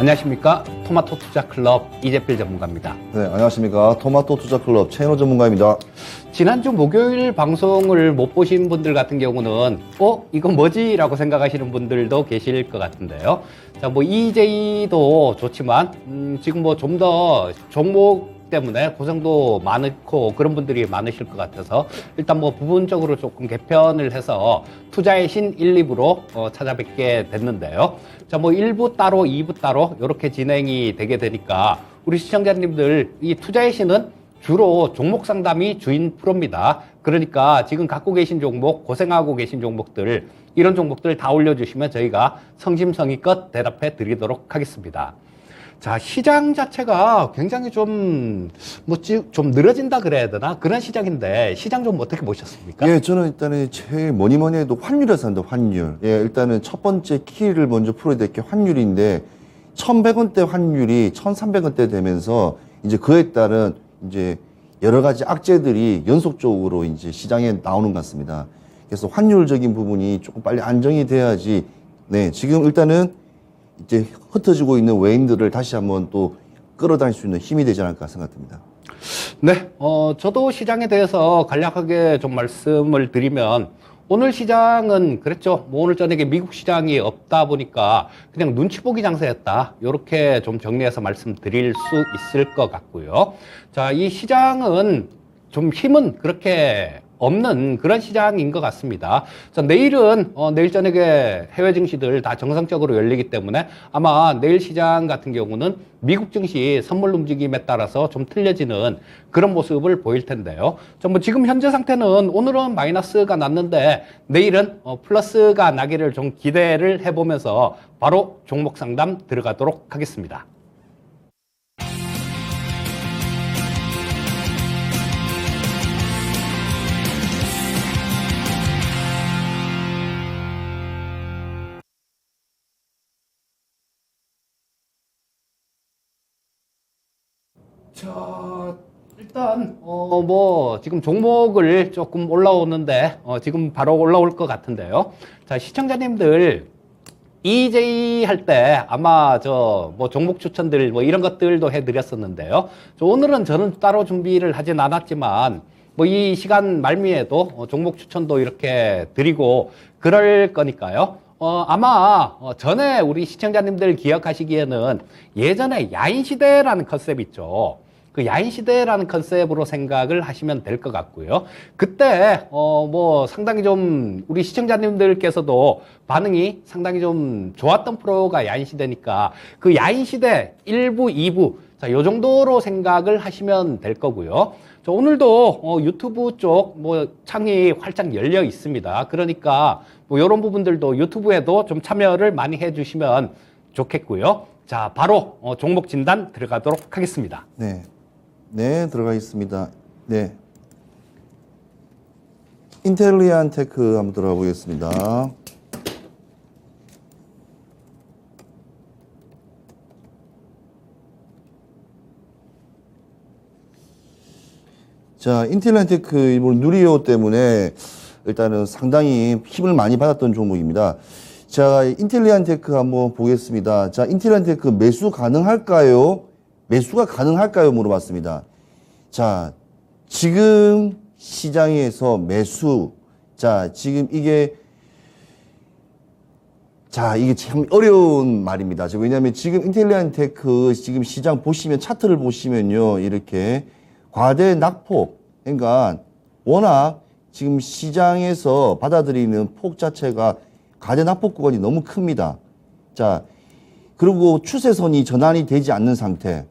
안녕하십니까. 토마토 투자 클럽 이재필 전문가입니다. 네, 안녕하십니까. 토마토 투자 클럽 최인호 전문가입니다. 지난주 목요일 방송을 못 보신 분들 같은 경우는 이건 뭐지? 라고 생각하시는 분들도 계실 것 같은데요. 자, EJ도 좋지만 지금 좀 더 종목 때문에 고생도 많고 그런 분들이 많으실 것 같아서 일단 부분적으로 조금 개편을 해서 투자의 신 1, 2부로 찾아뵙게 됐는데요. 자, 1부 따로 2부 따로 이렇게 진행이 되게 되니까 우리 시청자님들 이 투자의 신은 주로 종목 상담이 주인 프로입니다. 그러니까 지금 갖고 계신 종목, 고생하고 계신 종목들, 이런 종목들 다 올려주시면 저희가 성심성의껏 대답해 드리도록 하겠습니다. 자, 시장 자체가 굉장히 좀 늘어진다 그래야 되나? 그런 시장인데, 시장 좀 어떻게 보셨습니까? 예, 저는 일단은 제일 뭐니 해도 환율에서 한다, 환율. 예, 일단은 첫 번째 키를 먼저 풀어야 될 게 환율인데, 1,100원대 환율이 1,300원대 되면서, 이제 그에 따른 이제 여러 가지 악재들이 연속적으로 이제 시장에 나오는 것 같습니다. 그래서 환율적인 부분이 조금 빨리 안정이 돼야지, 네, 지금 일단은 이제 흩어지고 있는 외인들을 다시 한번 또 끌어다닐 수 있는 힘이 되지 않을까 생각됩니다. 네, 저도 시장에 대해서 간략하게 좀 말씀을 드리면 오늘 시장은 그랬죠. 오늘 저녁에 미국 시장이 없다 보니까 그냥 눈치 보기 장세였다. 이렇게 좀 정리해서 말씀드릴 수 있을 것 같고요. 자, 이 시장은 좀 힘은 그렇게 없는 그런 시장인 것 같습니다. 자, 내일은 내일 저녁에 해외 증시들 다 정상적으로 열리기 때문에 아마 내일 시장 같은 경우는 미국 증시 선물 움직임에 따라서 좀 틀려지는 그런 모습을 보일 텐데요. 자, 지금 현재 상태는 오늘은 마이너스가 났는데 내일은 플러스가 나기를 좀 기대를 해보면서 바로 종목 상담 들어가도록 하겠습니다. 자, 일단 지금 종목을 조금 올라오는데 지금 바로 올라올 것 같은데요. 자, 시청자님들 EJ 할 때 아마 종목 추천들 이런 것들도 해드렸었는데요. 오늘은 저는 따로 준비를 하진 않았지만 이 시간 말미에도 종목 추천도 이렇게 드리고 그럴 거니까요. 아마 전에 우리 시청자님들 기억하시기에는 예전에 야인시대라는 컨셉 있죠. 그 야인시대라는 컨셉으로 생각을 하시면 될 것 같고요. 그때 상당히 좀 우리 시청자님들께서도 반응이 상당히 좀 좋았던 프로가 야인시대니까 그 야인시대 1부, 2부 자, 요 정도로 생각을 하시면 될 거고요. 오늘도 유튜브 쪽 창이 활짝 열려 있습니다. 그러니까 이런 부분들도 유튜브에도 좀 참여를 많이 해주시면 좋겠고요. 자, 바로 종목 진단 들어가도록 하겠습니다. 네, 네, 들어가 있습니다. 네, 인텔리안 테크 한번 들어가 보겠습니다. 자, 인텔리안 테크 일본 누리호 때문에 일단은 상당히 힘을 많이 받았던 종목입니다. 자, 인텔리안 테크 한번 보겠습니다. 자, 인텔리안 테크 매수 가능할까요? 매수가 가능할까요? 물어봤습니다. 자, 지금 시장에서 매수. 자, 지금 이게 참 어려운 말입니다. 왜냐하면 지금 인텔리안 테크 지금 시장 보시면 차트를 보시면요. 이렇게 과대 낙폭. 그러니까 워낙 지금 시장에서 받아들이는 폭 자체가 과대 낙폭 구간이 너무 큽니다. 자, 그리고 추세선이 전환이 되지 않는 상태.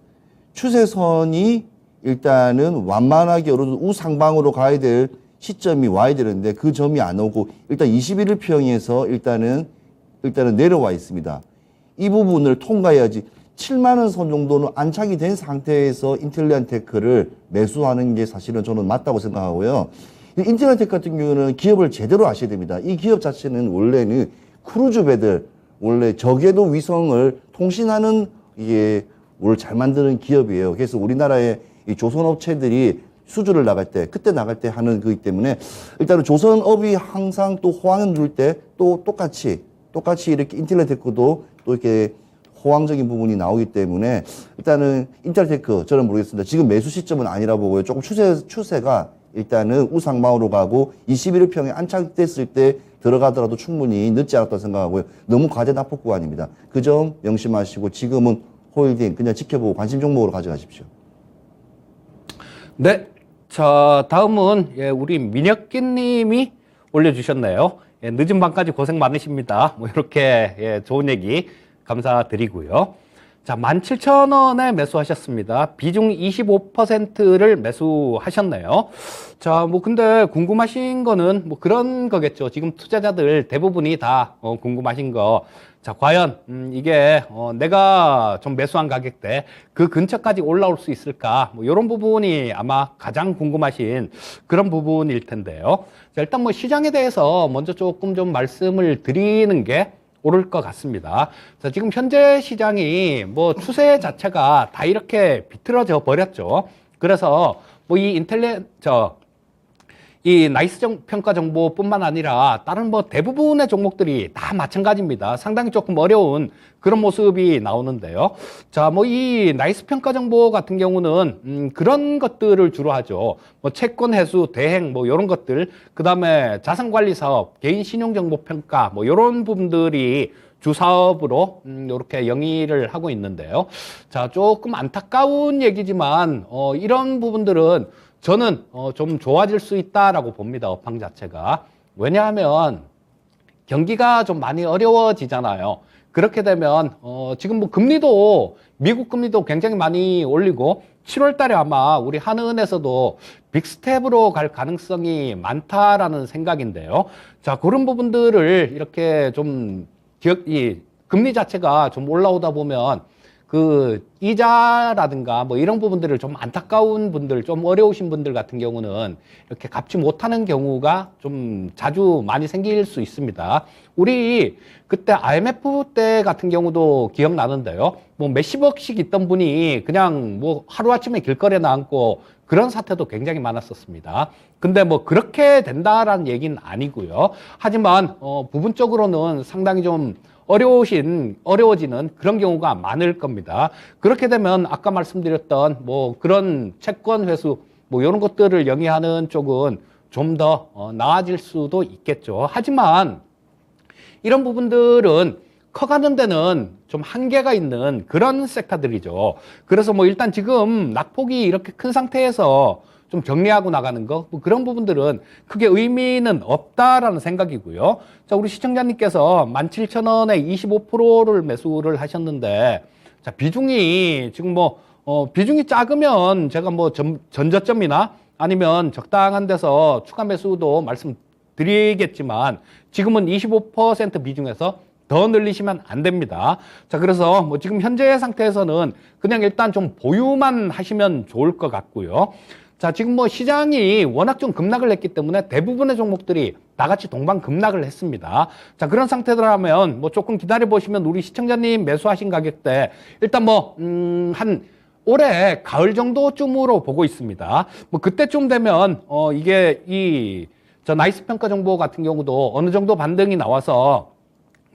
추세선이 일단은 완만하게 우상방으로 가야 될 시점이 와야 되는데 그 점이 안 오고 일단 21일평에서 일단은 내려와 있습니다. 이 부분을 통과해야지 7만 원 선 정도는 안착이 된 상태에서 인텔리안 테크를 매수하는 게 사실은 저는 맞다고 생각하고요. 인텔리안 테크 같은 경우는 기업을 제대로 아셔야 됩니다. 이 기업 자체는 원래는 크루즈 배들, 원래 저궤도 위성을 통신하는 이게 뭘 잘 만드는 기업이에요. 그래서 우리나라의 이 조선업체들이 수주를 나갈 때, 그때 나갈 때 하는 거기 때문에 일단은 조선업이 항상 또 호황을 누릴 때 또 똑같이 이렇게 인텔리안 테크도 또 이렇게 호황적인 부분이 나오기 때문에 일단은 인텔테크 저는 모르겠습니다. 지금 매수 시점은 아니라 보고요. 조금 추세가 일단은 우상방으로 가고 21일평에 안착됐을 때 들어가더라도 충분히 늦지 않았다고 생각하고요. 너무 과대 낙폭 구간입니다. 그 점 명심하시고 지금은 홀딩 그냥 지켜보고 관심 종목으로 가져가십시오. 네. 자, 다음은 예, 우리 민혁기 님이 올려주셨네요. 예, 늦은 밤까지 고생 많으십니다. 뭐 이렇게 예, 좋은 얘기 감사드리고요. 자, 17,000원에 매수하셨습니다. 비중 25%를 매수하셨네요. 자, 뭐 근데 궁금하신 거는 뭐 그런 거겠죠. 지금 투자자들 대부분이 다 궁금하신 거. 자, 과연 이게 내가 좀 매수한 가격대 그 근처까지 올라올 수 있을까? 뭐 이런 부분이 아마 가장 궁금하신 그런 부분일 텐데요. 자, 일단 뭐 시장에 대해서 먼저 조금 좀 말씀을 드리는 게 오를 것 같습니다. 자, 지금 현재 시장이 뭐 추세 자체가 다 이렇게 비틀어져 버렸죠. 그래서 뭐 이 나이스 평가 정보뿐만 아니라 다른 뭐 대부분의 종목들이 다 마찬가지입니다. 상당히 조금 어려운 그런 모습이 나오는데요. 자, 뭐 이 나이스 평가 정보 같은 경우는 그런 것들을 주로 하죠. 뭐 채권 회수, 대행 뭐 이런 것들, 그다음에 자산 관리 사업, 개인 신용 정보 평가 뭐 이런 부분들이 주 사업으로 이렇게 영위를 하고 있는데요. 자, 조금 안타까운 얘기지만 이런 부분들은 저는 좀 좋아질 수 있다라고 봅니다. 업황 자체가. 왜냐하면 경기가 좀 많이 어려워지잖아요. 그렇게 되면 지금 뭐 금리도 미국 금리도 굉장히 많이 올리고 7월 달에 아마 우리 한은에서도 빅스텝으로 갈 가능성이 많다라는 생각인데요. 자, 그런 부분들을 이렇게 좀 이 금리 자체가 좀 올라오다 보면 그 이자라든가 뭐 이런 부분들을 좀 안타까운 분들, 좀 어려우신 분들 같은 경우는 이렇게 갚지 못하는 경우가 좀 자주 많이 생길 수 있습니다. 우리 그때 IMF 때 같은 경우도 기억나는데요. 뭐 몇십억씩 있던 분이 그냥 뭐 하루아침에 길거리에 나앉고 그런 사태도 굉장히 많았었습니다. 근데 뭐 그렇게 된다라는 얘기는 아니고요. 하지만 부분적으로는 상당히 좀 어려워지는 그런 경우가 많을 겁니다. 그렇게 되면 아까 말씀드렸던 뭐 그런 채권 회수 뭐 이런 것들을 영위하는 쪽은 좀 더 나아질 수도 있겠죠. 하지만 이런 부분들은 커가는 데는 좀 한계가 있는 그런 섹터들이죠. 그래서 뭐 일단 지금 낙폭이 이렇게 큰 상태에서 좀 정리하고 나가는 거, 뭐 그런 부분들은 크게 의미는 없다라는 생각이고요. 자, 우리 시청자님께서 17,000원에 25%를 매수를 하셨는데, 자, 비중이 지금 뭐, 비중이 작으면 제가 뭐 전저점이나 아니면 적당한 데서 추가 매수도 말씀드리겠지만, 지금은 25% 비중에서 더 늘리시면 안 됩니다. 자, 그래서 뭐 지금 현재 상태에서는 그냥 일단 좀 보유만 하시면 좋을 것 같고요. 자, 지금 뭐 시장이 워낙 좀 급락을 했기 때문에 대부분의 종목들이 나같이 동반 급락을 했습니다. 자, 그런 상태라면 뭐 조금 기다려 보시면 우리 시청자님 매수하신 가격대 일단 뭐, 한 올해 가을 정도쯤으로 보고 있습니다. 뭐 그때쯤 되면, 이게 저 나이스 평가 정보 같은 경우도 어느 정도 반등이 나와서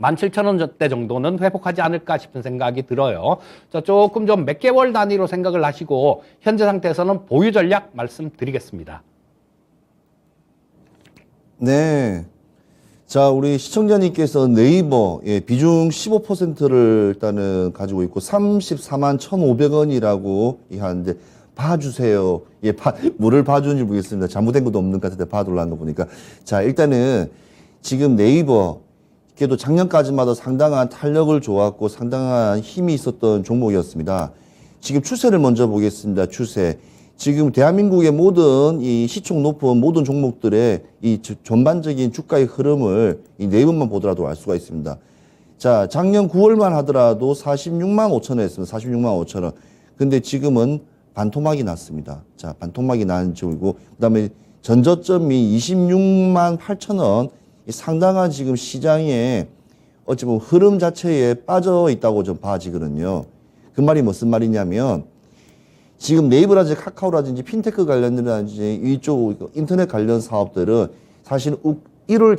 17,000원대 정도는 회복하지 않을까 싶은 생각이 들어요. 자, 조금 좀 몇 개월 단위로 생각을 하시고 현재 상태에서는 보유 전략 말씀드리겠습니다. 네. 자, 우리 시청자님께서 네이버 비중 15%를 일단은 가지고 있고 34만 1,500원이라고 하는데 봐주세요. 뭐를 봐주는지 모르겠습니다. 잘못된 것도 없는 것 같은데 봐달라는 거 보니까. 자, 일단은 지금 네이버 그래도 작년까지마다 상당한 탄력을 좋았고 상당한 힘이 있었던 종목이었습니다. 지금 추세를 먼저 보겠습니다. 추세. 지금 대한민국의 모든 이 시총 높은 모든 종목들의 이 전반적인 주가의 흐름을 이 네이버만 보더라도 알 수가 있습니다. 자, 작년 9월만 하더라도 46만 5천 원이었습니다. 46만 5천 원. 근데 지금은 반토막이 났습니다. 자, 반토막이 난 쪽이고, 그 다음에 전저점이 26만 8천 원. 상당한 지금 시장에 어찌 보면 흐름 자체에 빠져 있다고 좀 봐지거든요. 그 말이 무슨 말이냐면 지금 네이버라든지 카카오라든지 핀테크 관련이라든지 이쪽 인터넷 관련 사업들은 사실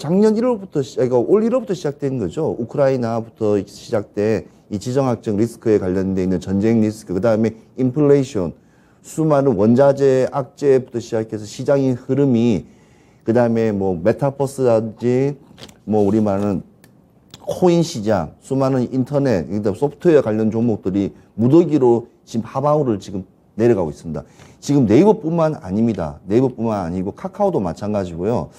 작년 1월부터 올 1월부터 시작된 거죠. 우크라이나부터 시작돼 이 지정학적 리스크에 관련돼 있는 전쟁 리스크, 그 다음에 인플레이션, 수많은 원자재, 악재부터 시작해서 시장의 흐름이, 그 다음에 뭐 메타버스라든지 뭐 우리 말하는 코인 시장, 수많은 인터넷, 그다음 소프트웨어 관련 종목들이 무더기로 지금 하방으로 지금 내려가고 있습니다. 지금 네이버뿐만 아닙니다. 네이버뿐만 아니고 카카오도 마찬가지고요.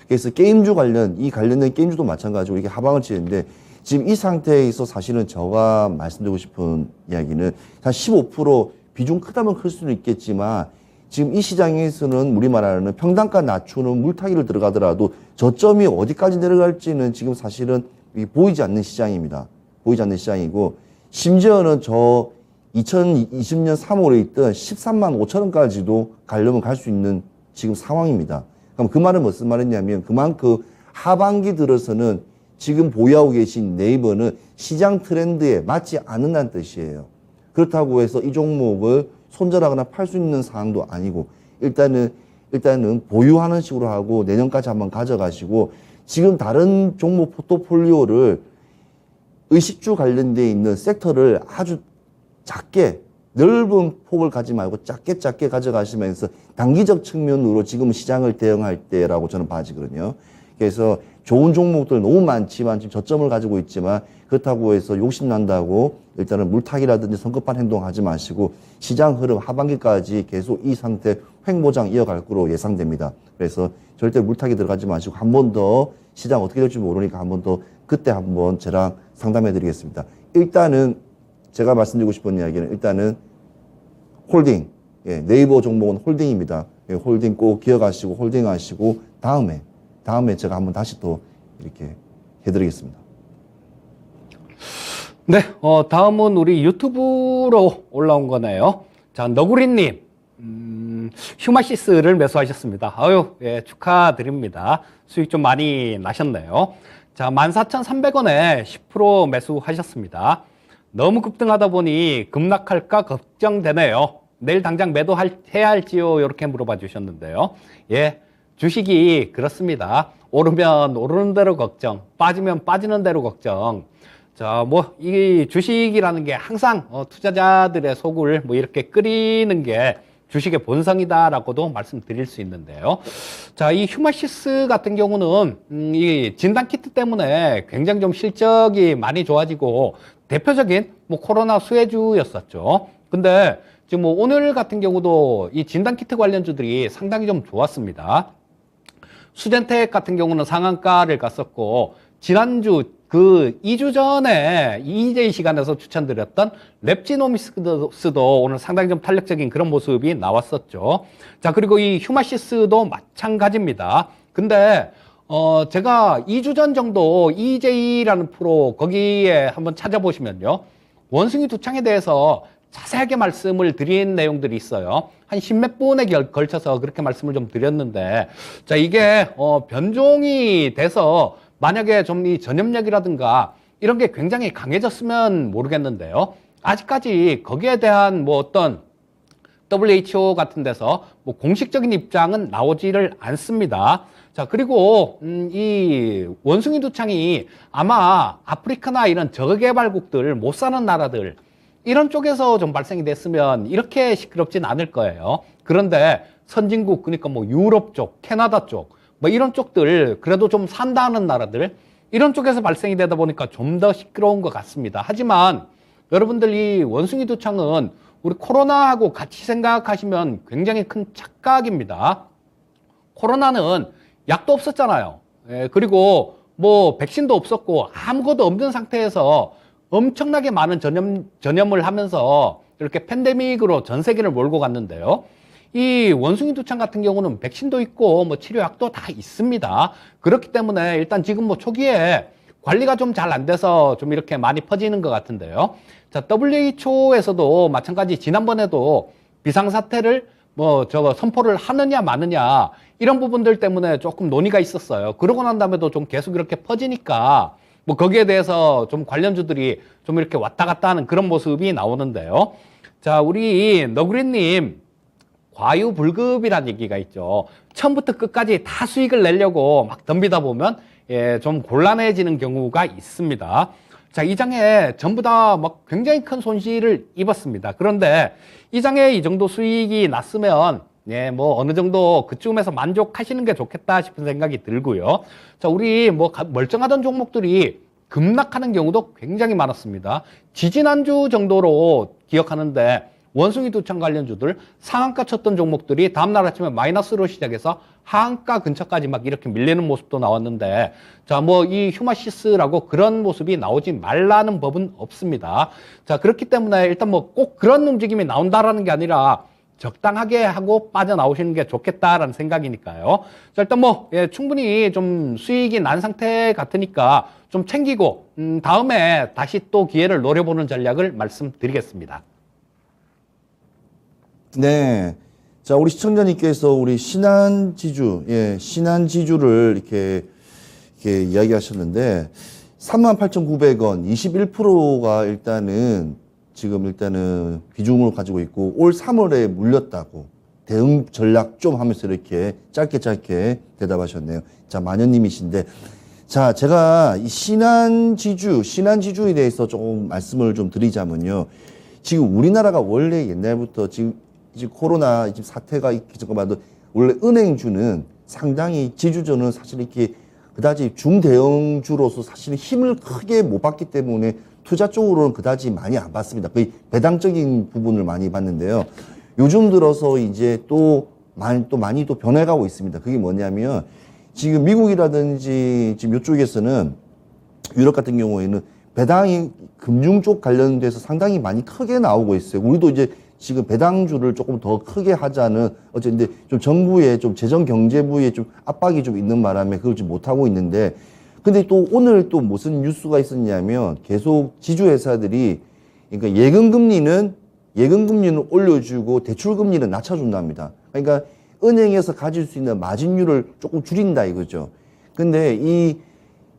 그래서 게임주 이 관련된 게임주도 마찬가지고 이게 하방을 치는데, 지금 이 상태에서 사실은 제가 말씀드리고 싶은 이야기는 사실 15% 비중 크다면 클 수는 있겠지만, 지금 이 시장에서는 우리 말하는 평단가 낮추는 물타기를 들어가더라도 저점이 어디까지 내려갈지는 지금 사실은 보이지 않는 시장입니다. 보이지 않는 시장이고, 심지어는 저 2020년 3월에 있던 13만 5천 원까지도 가려면 갈 수 있는 지금 상황입니다. 그럼 그 말은 무슨 말이냐면, 그만큼 하반기 들어서는 지금 보유하고 계신 네이버는 시장 트렌드에 맞지 않는다는 뜻이에요. 그렇다고 해서 이 종목을 손절하거나 팔 수 있는 상황도 아니고, 일단은 보유하는 식으로 하고 내년까지 한번 가져가시고, 지금 다른 종목 포트폴리오를 의식주 관련돼 있는 섹터를 아주 작게, 넓은 폭을 가지 말고 작게 가져가시면서 단기적 측면으로 지금 시장을 대응할 때라고 저는 봐지거든요. 그래서 좋은 종목들 너무 많지만 지금 저점을 가지고 있지만, 그렇다고 해서 욕심난다고 일단은 물타기라든지 성급한 행동하지 마시고, 시장 흐름 하반기까지 계속 이 상태 횡보장 이어갈 거로 예상됩니다. 그래서 절대 물타기 들어가지 마시고, 한 번 더 시장 어떻게 될지 모르니까 한 번 더 그때 한번 저랑 상담해 드리겠습니다. 일단은 제가 말씀드리고 싶은 이야기는, 일단은 홀딩, 네이버 종목은 홀딩입니다. 홀딩 꼭 기억하시고 홀딩하시고, 다음에 제가 한번 다시 또 이렇게 해드리겠습니다. 네, 다음은 우리 유튜브로 올라온 거네요. 자, 너구리님, 휴마시스를 매수하셨습니다. 아유, 예, 축하드립니다. 수익 좀 많이 나셨네요. 자, 14,300원에 10% 매수하셨습니다. 너무 급등하다 보니 급락할까 걱정되네요. 내일 당장 매도해야 할지요? 이렇게 물어봐 주셨는데요. 예, 주식이 그렇습니다. 오르면 오르는 대로 걱정, 빠지면 빠지는 대로 걱정. 자, 뭐, 이 주식이라는 게 항상 투자자들의 속을 뭐 이렇게 끓이는 게 주식의 본성이다라고도 말씀드릴 수 있는데요. 자, 이 휴마시스 같은 경우는 이 진단키트 때문에 굉장히 좀 실적이 많이 좋아지고 대표적인 뭐 코로나 수혜주였었죠. 근데 지금 뭐 오늘 같은 경우도 이 진단키트 관련주들이 상당히 좀 좋았습니다. 수젠텍 같은 경우는 상한가를 갔었고, 지난주 그 2주 전에 EJ 시간에서 추천드렸던 랩지노미스도 오늘 상당히 좀 탄력적인 그런 모습이 나왔었죠. 자, 그리고 이 휴마시스도 마찬가지입니다. 근데 제가 2주 전 정도 EJ라는 프로 거기에 한번 찾아보시면요, 원숭이 두창에 대해서 자세하게 말씀을 드린 내용들이 있어요. 한 10몇 분에 걸쳐서 그렇게 말씀을 좀 드렸는데, 자, 이게 변종이 돼서 만약에 좀 이 전염력이라든가 이런 게 굉장히 강해졌으면 모르겠는데요. 아직까지 거기에 대한 뭐 어떤 WHO 같은 데서 뭐 공식적인 입장은 나오지를 않습니다. 자, 그리고 이 원숭이 두창이 아마 아프리카나 이런 저개발국들 못 사는 나라들 이런 쪽에서 좀 발생이 됐으면 이렇게 시끄럽진 않을 거예요. 그런데 선진국, 그러니까 뭐 유럽 쪽, 캐나다 쪽, 뭐 이런 쪽들, 그래도 좀 산다는 나라들, 이런 쪽에서 발생이 되다 보니까 좀 더 시끄러운 것 같습니다. 하지만 여러분들 이 원숭이 두창은 우리 코로나하고 같이 생각하시면 굉장히 큰 착각입니다. 코로나는 약도 없었잖아요. 예, 그리고 뭐 백신도 없었고 아무것도 없는 상태에서 엄청나게 많은 전염을 하면서 이렇게 팬데믹으로 전 세계를 몰고 갔는데요. 이 원숭이 두창 같은 경우는 백신도 있고 뭐 치료약도 다 있습니다. 그렇기 때문에 일단 지금 뭐 초기에 관리가 좀 잘 안 돼서 좀 이렇게 많이 퍼지는 것 같은데요. 자, WHO에서도 마찬가지 지난번에도 비상사태를 뭐 저거 선포를 하느냐 마느냐 이런 부분들 때문에 조금 논의가 있었어요. 그러고 난 다음에도 좀 계속 이렇게 퍼지니까 뭐 거기에 대해서 좀 관련주들이 좀 이렇게 왔다 갔다 하는 그런 모습이 나오는데요. 자, 우리 너구리님 과유불급이라는 얘기가 있죠. 처음부터 끝까지 다 수익을 내려고 막 덤비다 보면 좀 곤란해지는 경우가 있습니다. 자, 이 장에 전부 다 막 굉장히 큰 손실을 입었습니다. 그런데 이 장에 이 정도 수익이 났으면 예, 뭐 어느 정도 그쯤에서 만족하시는 게 좋겠다 싶은 생각이 들고요. 자, 우리 뭐 멀쩡하던 종목들이 급락하는 경우도 굉장히 많았습니다. 지지난주 정도로 기억하는데 원숭이 두창 관련주들 상한가 쳤던 종목들이 다음날 아침에 마이너스로 시작해서 하한가 근처까지 막 이렇게 밀리는 모습도 나왔는데, 자, 뭐 이 휴마시스라고 그런 모습이 나오지 말라는 법은 없습니다. 자, 그렇기 때문에 일단 뭐 꼭 그런 움직임이 나온다라는 게 아니라 적당하게 하고 빠져나오시는 게 좋겠다라는 생각이니까요. 자, 일단 뭐 예, 충분히 좀 수익이 난 상태 같으니까 좀 챙기고 다음에 다시 또 기회를 노려보는 전략을 말씀드리겠습니다. 네. 자, 우리 시청자님께서 우리 신한지주, 예, 신한지주를 이렇게 이야기하셨는데, 38,900원, 21%가 일단은 비중을 가지고 있고, 올 3월에 물렸다고 대응 전략 좀 하면서 이렇게 짧게 대답하셨네요. 자, 마녀님이신데, 자, 제가 이 신한지주에 대해서 조금 말씀을 좀 드리자면요. 지금 우리나라가 원래 옛날부터 지금 코로나 사태가 있기 전까지도 원래 은행주는 상당히 지주주는 사실 이렇게 그다지 중대형주로서 사실 힘을 크게 못 받기 때문에 투자 쪽으로는 그다지 많이 안 받습니다. 거의 배당적인 부분을 많이 받는데요. 요즘 들어서 이제 또 많이 변해가고 있습니다. 그게 뭐냐면 지금 미국이라든지 지금 이쪽에서는 유럽 같은 경우에는 배당이 금융 쪽 관련돼서 상당히 많이 크게 나오고 있어요. 우리도 이제 지금 배당주를 조금 더 크게 하자는 어쨌든 좀 정부의 좀 재정 경제부에 좀 압박이 좀 있는 바람에 그걸 좀 못하고 있는데, 근데 또 오늘 또 무슨 뉴스가 있었냐면 계속 지주회사들이 그러니까 예금금리는 올려주고 대출금리는 낮춰준답니다. 그러니까 은행에서 가질 수 있는 마진율을 조금 줄인다 이거죠. 근데 이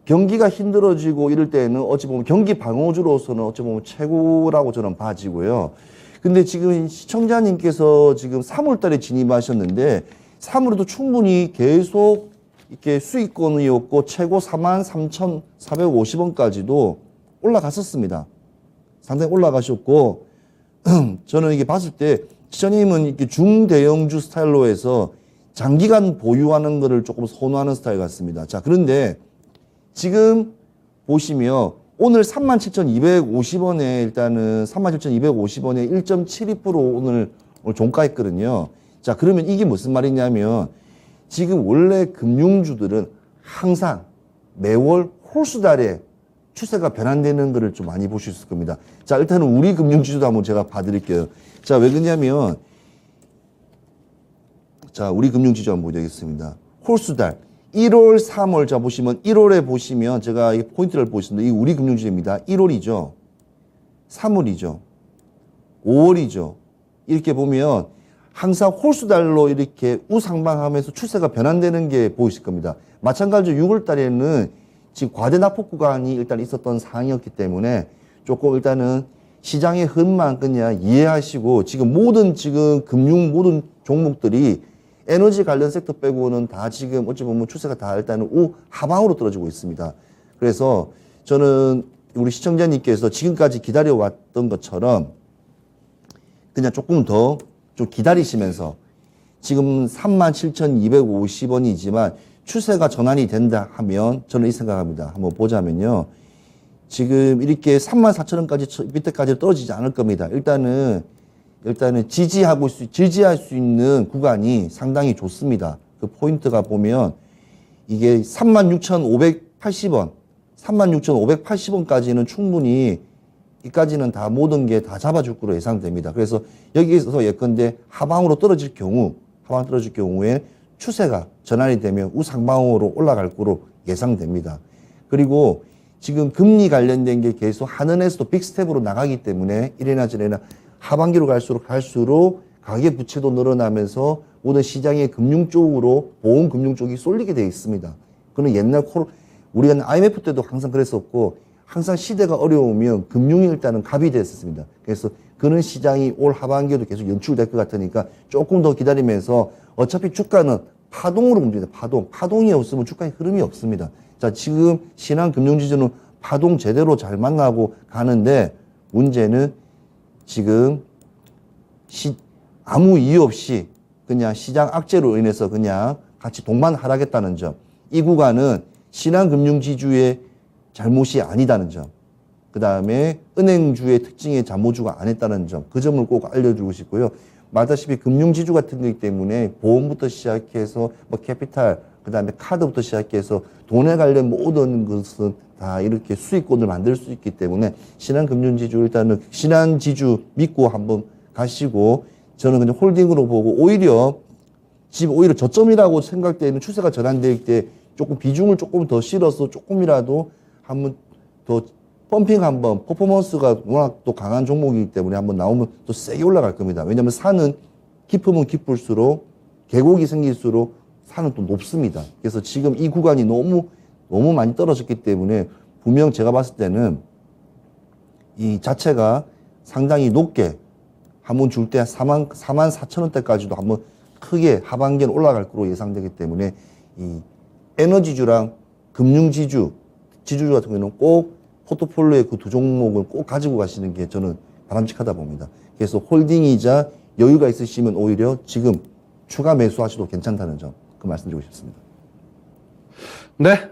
경기가 힘들어지고 이럴 때는 어찌 보면 경기 방어주로서는 어찌 보면 최고라고 저는 봐지고요. 근데 지금 시청자님께서 지금 3월 달에 진입하셨는데 3월에도 충분히 계속 이렇게 수익권이었고 최고 43,450원까지도 올라갔었습니다. 상당히 올라가셨고 저는 이게 봤을 때 시청자님은 이렇게 중대형주 스타일로 해서 장기간 보유하는 거를 조금 선호하는 스타일 같습니다. 자, 그런데 지금 보시면 오늘 37,250원에 일단은 37,250원에 1.72% 오늘 종가했거든요. 자, 그러면 이게 무슨 말이냐면 지금 원래 금융주들은 항상 매월 홀수달에 추세가 변환되는 거를 좀 많이 보실 수 있을 겁니다. 자, 일단은 우리 금융지주도 한번 제가 봐드릴게요. 자, 왜 그러냐면 자, 우리 금융지주 한번 보여드리겠습니다. 홀수달 1월, 3월, 자, 보시면, 1월에 보시면, 제가 이 포인트를 보시는데, 이 우리 금융지주입니다. 1월이죠. 3월이죠. 5월이죠. 이렇게 보면, 항상 홀수달로 이렇게 우상방하면서 추세가 변환되는 게 보이실 겁니다. 마찬가지로 6월 달에는 지금 과대 낙폭 구간이 일단 있었던 상황이었기 때문에 조금 일단은 시장의 흐름만 그냥 이해하시고, 지금 모든 모든 종목들이 에너지 관련 섹터 빼고는 다 지금 어찌 보면 추세가 다 일단은 하방으로 떨어지고 있습니다. 그래서 저는 우리 시청자님께서 지금까지 기다려왔던 것처럼 그냥 조금 더 좀 기다리시면서 지금 37,250원이지만 추세가 전환이 된다 하면 저는 이 생각합니다. 한번 보자면요. 지금 이렇게 34,000원까지 밑에까지 떨어지지 않을 겁니다. 일단은 지지할 수 있는 구간이 상당히 좋습니다. 그 포인트가 보면 이게 36,580원, 36,580원까지는 충분히 이까지는 다 모든 게 다 잡아줄 거로 예상됩니다. 그래서 여기에서 예컨대 하방으로 떨어질 경우에 추세가 전환이 되면 우상방으로 올라갈 거로 예상됩니다. 그리고 지금 금리 관련된 게 계속 한은에서도 빅스텝으로 나가기 때문에 이래나 저래나 하반기로 갈수록 가계 부채도 늘어나면서 모든 시장의 금융 쪽으로 보험 금융 쪽이 쏠리게 되어 있습니다. 그는 옛날 우리가 IMF 때도 항상 그랬었고 항상 시대가 어려우면 금융이 일단은 갑이 됐었습니다. 그래서 그런 시장이 올 하반기에도 계속 연출될 것 같으니까 조금 더 기다리면서 어차피 주가는 파동으로 움직입니다. 파동이 없으면 주가의 흐름이 없습니다. 자, 지금 신한금융지주는 파동 제대로 잘 만나고 가는데 문제는 지금 아무 이유 없이 그냥 시장 악재로 인해서 그냥 같이 동반 하락했다는 점. 이 구간은 신한금융지주의 잘못이 아니다는 점. 그 다음에 은행주의 특징의 잠호주가 안 했다는 점. 그 점을 꼭 알려주고 싶고요. 말다시피 금융지주 같은 거기 때문에 보험부터 시작해서 뭐 캐피탈, 그 다음에 카드부터 시작해서 돈에 관련 모든 것은 다 이렇게 수익권을 만들 수 있기 때문에 신한금융지주 일단은 신한지주 믿고 한번 가시고 저는 그냥 홀딩으로 보고 오히려 지금 오히려 저점이라고 생각되는 추세가 전환될 때 조금 비중을 조금 더 실어서 조금이라도 한번 더 펌핑 한번 퍼포먼스가 워낙 또 강한 종목이기 때문에 한번 나오면 또 세게 올라갈 겁니다. 왜냐하면 산은 깊으면 깊을수록 계곡이 생길수록 산은 또 높습니다. 그래서 지금 이 구간이 너무 많이 떨어졌기 때문에 분명 제가 봤을 때는 이 자체가 상당히 높게 한번 줄 때 4만 4천 원대까지도 한번 크게 하반기는 올라갈 거로 예상되기 때문에 이 에너지주랑 금융지주, 지주주 같은 경우는 꼭 포트폴리오의 그 두 종목을 꼭 가지고 가시는 게 저는 바람직하다 봅니다. 그래서 홀딩이자 여유가 있으시면 오히려 지금 추가 매수하셔도 괜찮다는 점, 그 말씀드리고 싶습니다. 네,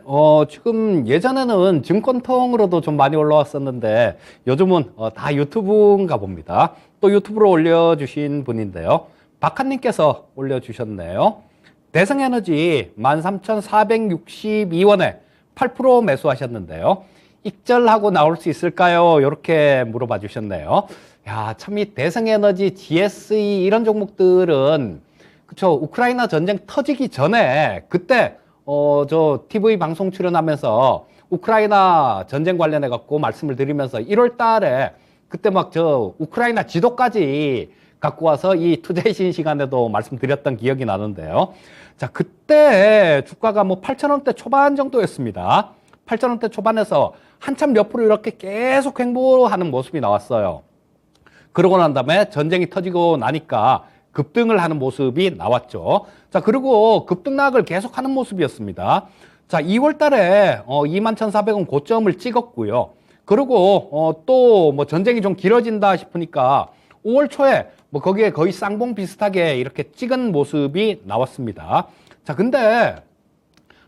지금 예전에는 증권통으로도 좀 많이 올라왔었는데 요즘은 다 유튜브인가 봅니다. 또 유튜브로 올려주신 분인데요. 박한님께서 올려주셨네요. 대성에너지 13,462원에 8% 매수하셨는데요. 익절하고 나올 수 있을까요? 이렇게 물어봐 주셨네요. 야, 참 이 대성에너지, GSE 이런 종목들은 그쵸, 우크라이나 전쟁 터지기 전에 그때 저 TV 방송 출연하면서 우크라이나 전쟁 관련해 갖고 말씀을 드리면서 1월 달에 그때 막 저 우크라이나 지도까지 갖고 와서 이 투자의 신 시간에도 말씀드렸던 기억이 나는데요. 자, 그때 주가가 뭐 8,000원대 초반 정도였습니다. 8,000원대 초반에서 한참 옆으로 이렇게 계속 횡보하는 모습이 나왔어요. 그러고 난 다음에 전쟁이 터지고 나니까 급등을 하는 모습이 나왔죠. 자, 그리고 급등락을 계속하는 모습이었습니다. 자, 2월 달에 21,400원 고점을 찍었고요. 그리고 또 뭐 전쟁이 좀 길어진다 싶으니까 5월 초에 뭐 거기에 거의 쌍봉 비슷하게 이렇게 찍은 모습이 나왔습니다. 자, 근데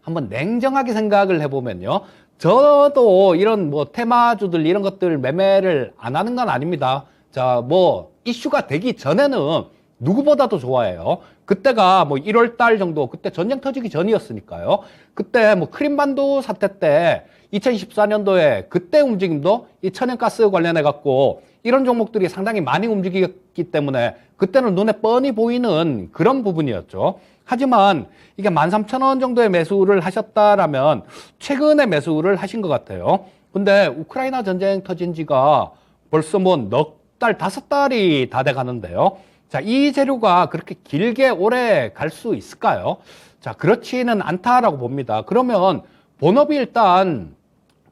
한번 냉정하게 생각을 해보면요. 저도 이런 뭐 테마주들 이런 것들 매매를 안 하는 건 아닙니다. 자, 뭐 이슈가 되기 전에는 누구보다도 좋아해요. 그때가 뭐 1월 달 정도, 그때 전쟁 터지기 전이었으니까요. 그때 뭐 크림반도 사태 때 2014년도에 그때 움직임도 이 천연가스 관련해 갖고 이런 종목들이 상당히 많이 움직였기 때문에 그때는 눈에 뻔히 보이는 그런 부분이었죠. 하지만 이게 13,000원 정도의 매수를 하셨다라면 최근에 매수를 하신 것 같아요. 근데 우크라이나 전쟁 터진 지가 벌써 뭐 넉 달, 5달이 다 돼 가는데요. 자, 이 재료가 그렇게 길게 오래 갈 수 있을까요? 자, 그렇지는 않다라고 봅니다. 그러면 본업이 일단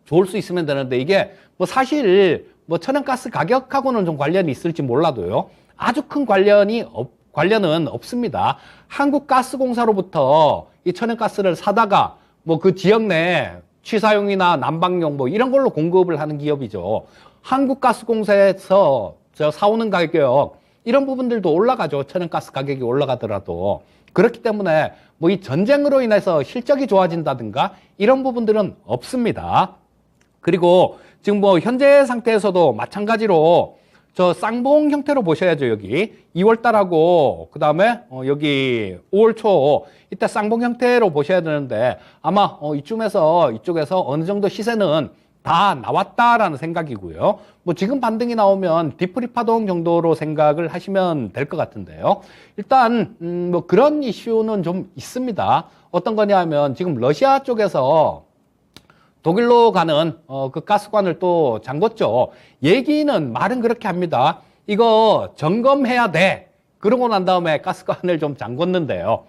좋을 수 있으면 되는데 이게 뭐 사실 뭐 천연가스 가격하고는 좀 관련이 있을지 몰라도요. 아주 큰 관련은 없습니다. 한국가스공사로부터 이 천연가스를 사다가 뭐 그 지역 내 취사용이나 난방용 뭐 이런 걸로 공급을 하는 기업이죠. 한국가스공사에서 저 사오는 가격 이런 부분들도 올라가죠. 천연가스 가격이 올라가더라도. 그렇기 때문에 뭐 이 전쟁으로 인해서 실적이 좋아진다든가 이런 부분들은 없습니다. 그리고 지금 뭐 현재 상태에서도 마찬가지로 저 쌍봉 형태로 보셔야죠. 여기 2월 달하고 그 다음에 여기 5월 초 이때 쌍봉 형태로 보셔야 되는데 아마 이쪽에서 어느 정도 시세는 다 나왔다라는 생각이고요. 뭐 지금 반등이 나오면 뒤풀이 파동 정도로 생각을 하시면 될 것 같은데요. 일단 뭐 그런 이슈는 좀 있습니다. 어떤 거냐 하면 지금 러시아 쪽에서 독일로 가는 그 가스관을 또 잠궜죠. 얘기는 말은 그렇게 합니다. 이거 점검해야 돼. 그러고 난 다음에 가스관을 좀 잠궜는데요.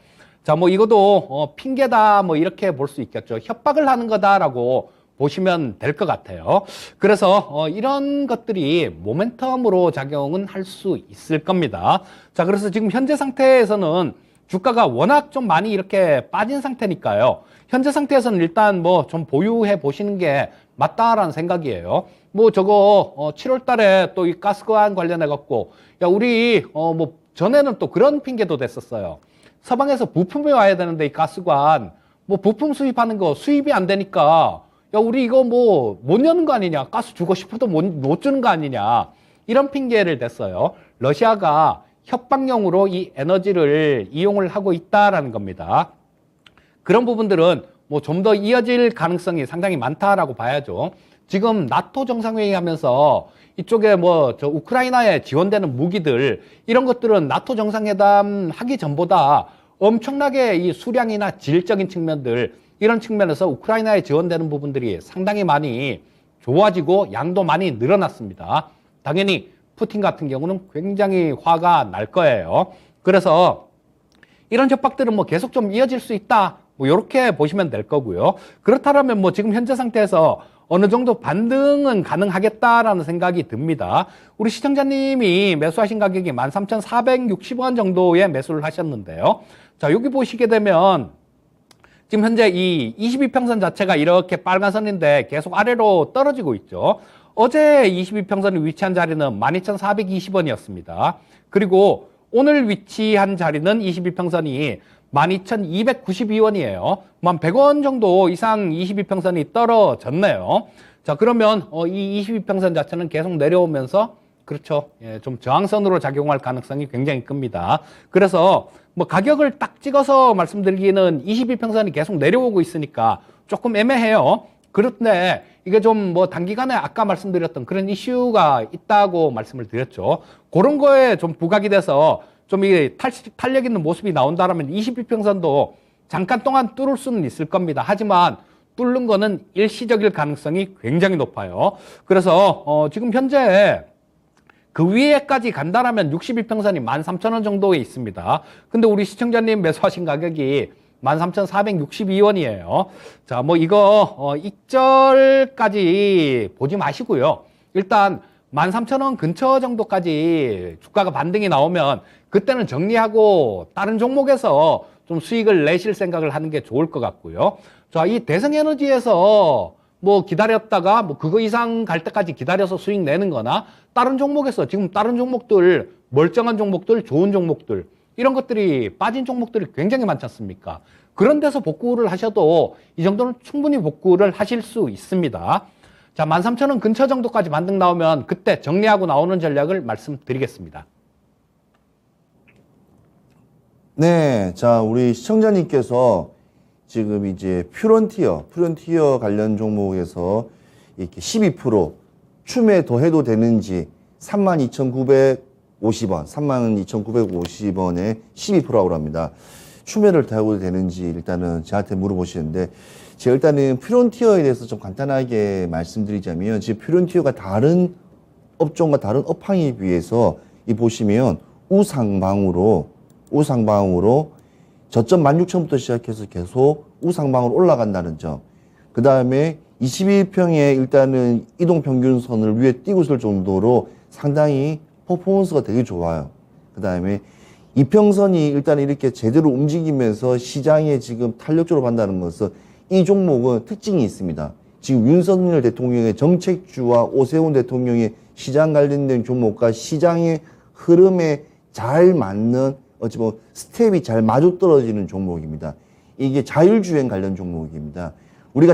자, 뭐 이것도 핑계다 뭐 이렇게 볼 수 있겠죠. 협박을 하는 거다라고 보시면 될 것 같아요. 그래서 이런 것들이 모멘텀으로 작용은 할 수 있을 겁니다. 자, 그래서 지금 현재 상태에서는 주가가 워낙 좀 많이 이렇게 빠진 상태니까요. 현재 상태에서는 일단 뭐 좀 보유해 보시는 게 맞다라는 생각이에요. 뭐 저거 7월 달에 또 이 가스관 관련해 갖고 야 우리 뭐 전에는 또 그런 핑계도 됐었어요. 서방에서 부품이 와야 되는데 이 가스관 뭐 부품 수입하는 거 수입이 안 되니까 야 우리 이거 뭐 못 여는 거 아니냐, 가스 주고 싶어도 못 주는 거 아니냐, 이런 핑계를 댔어요. 러시아가 협박용으로 이 에너지를 이용을 하고 있다라는 겁니다. 그런 부분들은 뭐 좀 더 이어질 가능성이 상당히 많다라고 봐야죠. 지금 나토 정상회의 하면서 이쪽에 뭐 저 우크라이나에 지원되는 무기들 이런 것들은 나토 정상회담 하기 전보다 엄청나게 이 수량이나 질적인 측면들 이런 측면에서 우크라이나에 지원되는 부분들이 상당히 많이 좋아지고 양도 많이 늘어났습니다. 당연히 푸틴 같은 경우는 굉장히 화가 날 거예요. 그래서 이런 협박들은 뭐 계속 좀 이어질 수 있다, 뭐 이렇게 보시면 될 거고요. 그렇다면 뭐 지금 현재 상태에서 어느 정도 반등은 가능하겠다라는 생각이 듭니다. 우리 시청자님이 매수하신 가격이 13,460원 정도에 매수를 하셨는데요. 자, 여기 보시게 되면 지금 현재 이 22평선 자체가 이렇게 빨간 선인데 계속 아래로 떨어지고 있죠. 어제 22평선이 위치한 자리는 12,420원이었습니다. 그리고 오늘 위치한 자리는 22평선이 12,292원이에요. 한 100원 정도 이상 22평선이 떨어졌네요. 자, 그러면 이 22평선 자체는 계속 내려오면서 그렇죠. 예, 좀 저항선으로 작용할 가능성이 굉장히 큽니다. 그래서 뭐 가격을 딱 찍어서 말씀드리기는 22평선이 계속 내려오고 있으니까 조금 애매해요. 그런데 이게 좀 뭐 단기간에 아까 말씀드렸던 그런 이슈가 있다고 말씀을 드렸죠. 그런 거에 좀 부각이 돼서 좀 이 탄력 있는 모습이 나온다라면 22평선도 잠깐 동안 뚫을 수는 있을 겁니다. 하지만 뚫는 거는 일시적일 가능성이 굉장히 높아요. 그래서 지금 현재 그 위에까지 간다라면 62평선이 13,000원 정도에 있습니다. 근데 우리 시청자님 매수하신 가격이 13,462원이에요. 자, 뭐 이거 익절까지 보지 마시고요. 일단 13,000원 근처 정도까지 주가가 반등이 나오면 그때는 정리하고 다른 종목에서 좀 수익을 내실 생각을 하는 게 좋을 것 같고요. 자, 이 대성에너지에서 뭐 기다렸다가 뭐 그거 이상 갈 때까지 기다려서 수익 내는 거나 다른 종목에서 지금 다른 종목들, 멀쩡한 종목들, 좋은 종목들 이런 것들이 빠진 종목들이 굉장히 많지 않습니까? 그런 데서 복구를 하셔도 이 정도는 충분히 복구를 하실 수 있습니다. 자, 13,000원 근처 정도까지 반등 나오면 그때 정리하고 나오는 전략을 말씀드리겠습니다. 네, 자, 우리 시청자님께서 지금 이제 퓨런티어 관련 종목에서 이렇게 12% 추매 더 해도 되는지 32,950원, 32,950원에 12%라고 합니다. 추매를 더 해도 되는지 일단은 저한테 물어보시는데 제가 일단은 퓨런티어에 대해서 좀 간단하게 말씀드리자면 지금 퓨런티어가 다른 업종과 다른 업황에 비해서 이 보시면 우상방으로 저점 16,000부터 시작해서 계속 우상방으로 올라간다는 점. 그 다음에 21평에 일단은 이동평균선을 위에 띄고 있을 정도로 상당히 퍼포먼스가 되게 좋아요. 그 다음에 이평선이 일단 이렇게 제대로 움직이면서 시장에 지금 탄력적으로 간다는 것은 이 종목은 특징이 있습니다. 지금 윤석열 대통령의 정책주와 오세훈 대통령의 시장 관련된 종목과 시장의 흐름에 잘 맞는 어찌 보면 스텝이 잘 맞아떨어지는 종목입니다. 이게 자율주행 관련 종목입니다. 우리가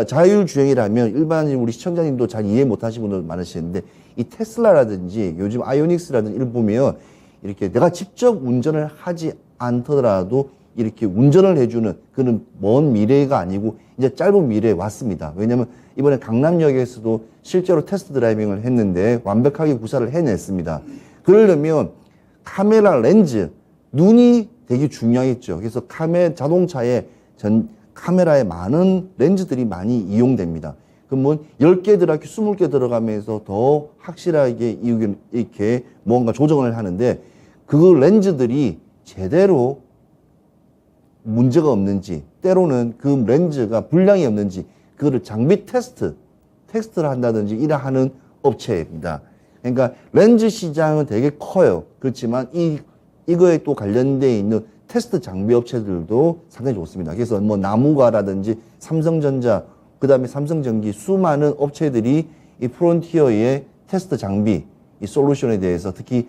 자율주행이라면 일반인 우리 시청자님도 잘 이해 못하시는 분들 많으시는데 이 테슬라라든지 요즘 아이오닉스라든지 이를 보면 이렇게 내가 직접 운전을 하지 않더라도 이렇게 운전을 해주는 그런 먼 미래가 아니고 이제 짧은 미래에 왔습니다. 왜냐하면 이번에 강남역에서도 실제로 테스트 드라이빙을 했는데 완벽하게 구사를 해냈습니다. 그러려면 카메라 렌즈, 눈이 되게 중요하겠죠. 그래서 자동차에 카메라에 많은 렌즈들이 많이 이용됩니다. 그러면 10개 들어가게 20개 들어가면서 더 확실하게 이렇게 뭔가 조정을 하는데 그 렌즈들이 제대로 문제가 없는지 때로는 그 렌즈가 불량이 없는지 그거를 장비 테스트를 한다든지 이러하는 업체입니다. 그러니까 렌즈 시장은 되게 커요. 그렇지만 이 이거에 또 관련돼 있는 테스트 장비 업체들도 상당히 좋습니다. 그래서 뭐 나무가라든지 삼성전자, 그 다음에 삼성전기 수많은 업체들이 이 프론티어의 테스트 장비, 이 솔루션에 대해서 특히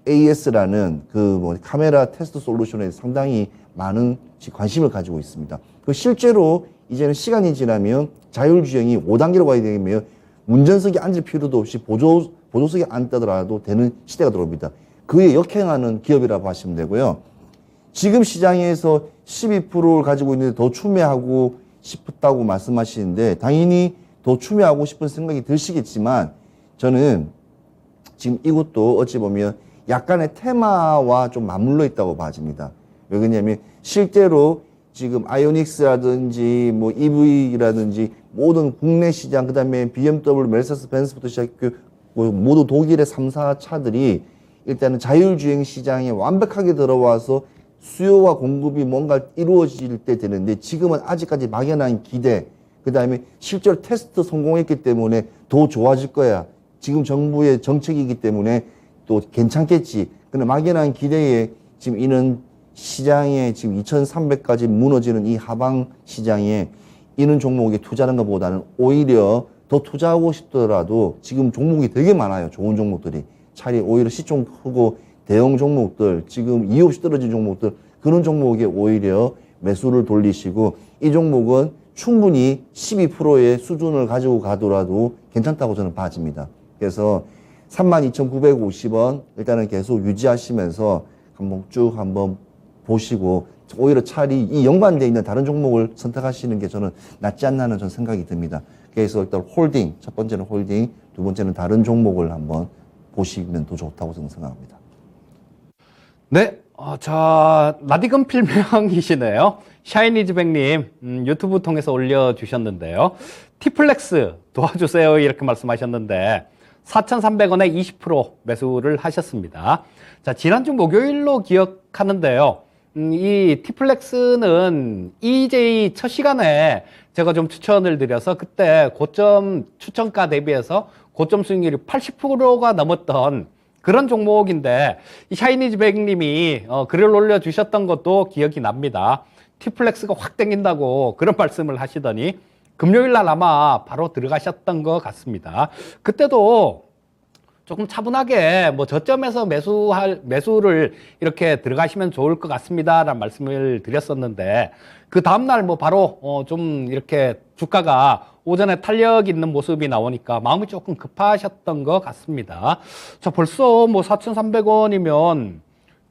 ADAS라는 그 뭐 카메라 테스트 솔루션에 상당히 많은 관심을 가지고 있습니다. 그 실제로 이제는 시간이 지나면 자율주행이 5단계로 가야 되면 운전석에 앉을 필요도 없이 보조석에 앉더라도 되는 시대가 들어옵니다. 그에 역행하는 기업이라고 하시면 되고요. 지금 시장에서 12%를 가지고 있는데 더 추매하고 싶다고 말씀하시는데 당연히 더 추매하고 싶은 생각이 드시겠지만 저는 지금 이것도 어찌 보면 약간의 테마와 좀 맞물려 있다고 봐집니다. 왜 그러냐면 실제로 지금 아이오닉스라든지 뭐 EV라든지 모든 국내 시장 그다음에 BMW, 메르세데스 벤츠부터 시작해 모두 독일의 3사 차들이 일단은 자율주행 시장에 완벽하게 들어와서 수요와 공급이 뭔가 이루어질 때 되는데 지금은 아직까지 막연한 기대 그다음에 실제로 테스트 성공했기 때문에 더 좋아질 거야. 지금 정부의 정책이기 때문에 또 괜찮겠지. 근데 막연한 기대에 지금 이는 시장에 지금 2,300까지 무너지는 이 하방 시장에 이런 종목에 투자하는 것보다는 오히려 더 투자하고 싶더라도 지금 종목이 되게 많아요. 좋은 종목들이. 차라리 오히려 시총 크고 대형 종목들, 지금 이유 없이 떨어진 종목들, 그런 종목에 오히려 매수를 돌리시고 이 종목은 충분히 12%의 수준을 가지고 가더라도 괜찮다고 저는 봐집니다. 그래서 32,950원 일단은 계속 유지하시면서 한번 보시고 오히려 차라리 이 연관되어 있는 다른 종목을 선택하시는 게 저는 낫지 않나는 저는 생각이 듭니다. 그래서 일단 홀딩, 첫 번째는 홀딩, 두 번째는 다른 종목을 한번 보시면 더 좋다고 저는 생각합니다. 네, 자, 낯익은 필명이시네요. 샤이니즈백님, 유튜브 통해서 올려주셨는데요. 티플렉스 도와주세요. 이렇게 말씀하셨는데, 4,300원에 20% 매수를 하셨습니다. 자, 지난주 목요일로 기억하는데요. 이 티플렉스는 EJ 첫 시간에 제가 좀 추천을 드려서 그때 고점 추천가 대비해서 고점 수익률이 80%가 넘었던 그런 종목인데 이 샤이니즈 백님이 글을 올려주셨던 것도 기억이 납니다. 티플렉스가 확 땡긴다고 그런 말씀을 하시더니 금요일 날 아마 바로 들어가셨던 것 같습니다. 그때도 조금 차분하게 뭐 저점에서 매수를 이렇게 들어가시면 좋을 것 같습니다 라는 말씀을 드렸었는데 그 다음날 뭐 바로 좀 이렇게 주가가 오전에 탄력 있는 모습이 나오니까 마음이 조금 급하셨던 것 같습니다. 자, 벌써 뭐 4,300원이면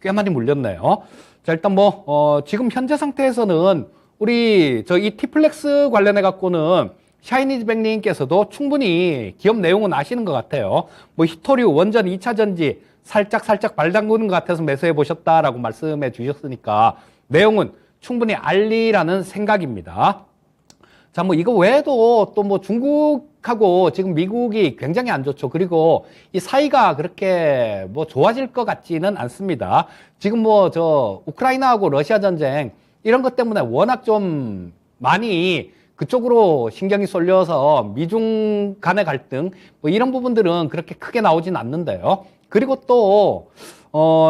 꽤 많이 물렸네요. 자, 일단 뭐 지금 현재 상태에서는 우리 이 티플렉스 관련해 갖고는 샤이니즈 백님께서도 충분히 기업 내용은 아시는 것 같아요. 뭐 히토류, 원전 2차 전지 살짝 발 담그는 것 같아서 매수해 보셨다라고 말씀해 주셨으니까 내용은 충분히 알리라는 생각입니다. 자, 뭐 이거 외에도 또 뭐 중국하고 지금 미국이 굉장히 안 좋죠. 그리고 이 사이가 그렇게 뭐 좋아질 것 같지는 않습니다. 지금 뭐 우크라이나하고 러시아 전쟁 이런 것 때문에 워낙 좀 많이 그쪽으로 신경이 쏠려서 미중 간의 갈등 뭐 이런 부분들은 그렇게 크게 나오진 않는데요. 그리고 또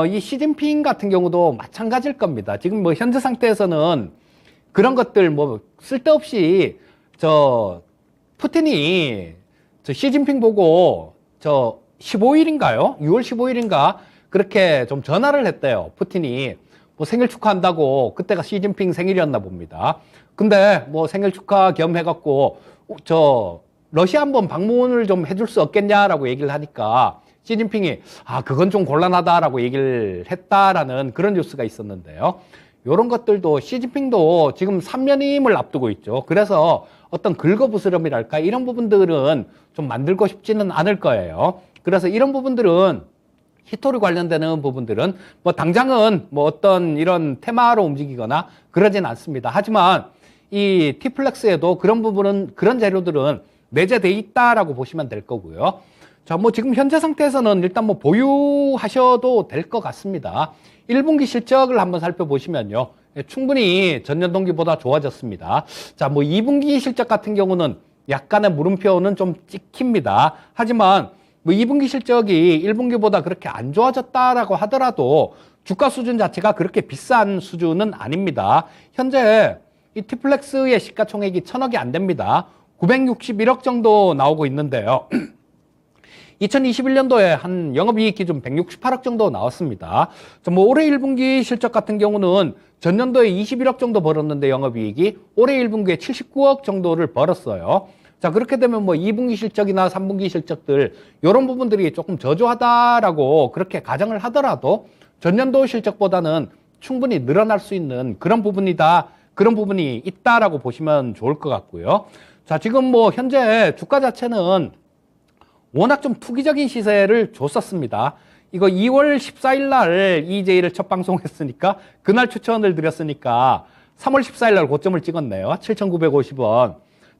이 시진핑 같은 경우도 마찬가지일 겁니다. 지금 뭐 현재 상태에서는 그런 것들 뭐 쓸데없이 푸틴이 시진핑 보고 15일인가요? 6월 15일인가 그렇게 좀 전화를 했대요. 푸틴이 뭐 생일 축하한다고 그때가 시진핑 생일이었나 봅니다. 근데 뭐 생일 축하 겸 해갖고 러시아 한번 방문을 좀 해줄 수 없겠냐라고 얘기를 하니까 시진핑이 그건 좀 곤란하다라고 얘기를 했다라는 그런 뉴스가 있었는데요. 이런 것들도 시진핑도 지금 3년임을 앞두고 있죠. 그래서 어떤 긁어부스럼이랄까 이런 부분들은 좀 만들고 싶지는 않을 거예요. 그래서 이런 부분들은 히토류 관련되는 부분들은 뭐 당장은 뭐 어떤 이런 테마로 움직이거나 그러진 않습니다. 하지만 이 티플렉스에도 그런 부분은 그런 재료들은 내재돼 있다라고 보시면 될 거고요. 자, 뭐 지금 현재 상태에서는 일단 뭐 보유하셔도 될 것 같습니다. 1분기 실적을 한번 살펴보시면요. 충분히 전년 동기보다 좋아졌습니다. 자, 뭐 2분기 실적 같은 경우는 약간의 물음표는 좀 찍힙니다. 하지만 뭐 2분기 실적이 1분기보다 그렇게 안 좋아졌다라고 하더라도 주가 수준 자체가 그렇게 비싼 수준은 아닙니다. 현재 이 티플렉스의 시가총액이 1,000억이 안 됩니다. 961억 정도 나오고 있는데요. 2021년도에 한 영업이익 기준 168억 정도 나왔습니다. 뭐 올해 1분기 실적 같은 경우는 전년도에 21억 정도 벌었는데 영업이익이 올해 1분기에 79억 정도를 벌었어요. 자, 그렇게 되면 뭐 2분기 실적이나 3분기 실적들 이런 부분들이 조금 저조하다라고 그렇게 가정을 하더라도 전년도 실적보다는 충분히 늘어날 수 있는 그런 부분이 있다라고 보시면 좋을 것 같고요. 자, 지금 뭐 현재 주가 자체는 워낙 좀 투기적인 시세를 줬었습니다. 이거 2월 14일 날 EJ를 첫 방송했으니까 그날 추천을 드렸으니까 3월 14일 날 고점을 찍었네요. 7,950원.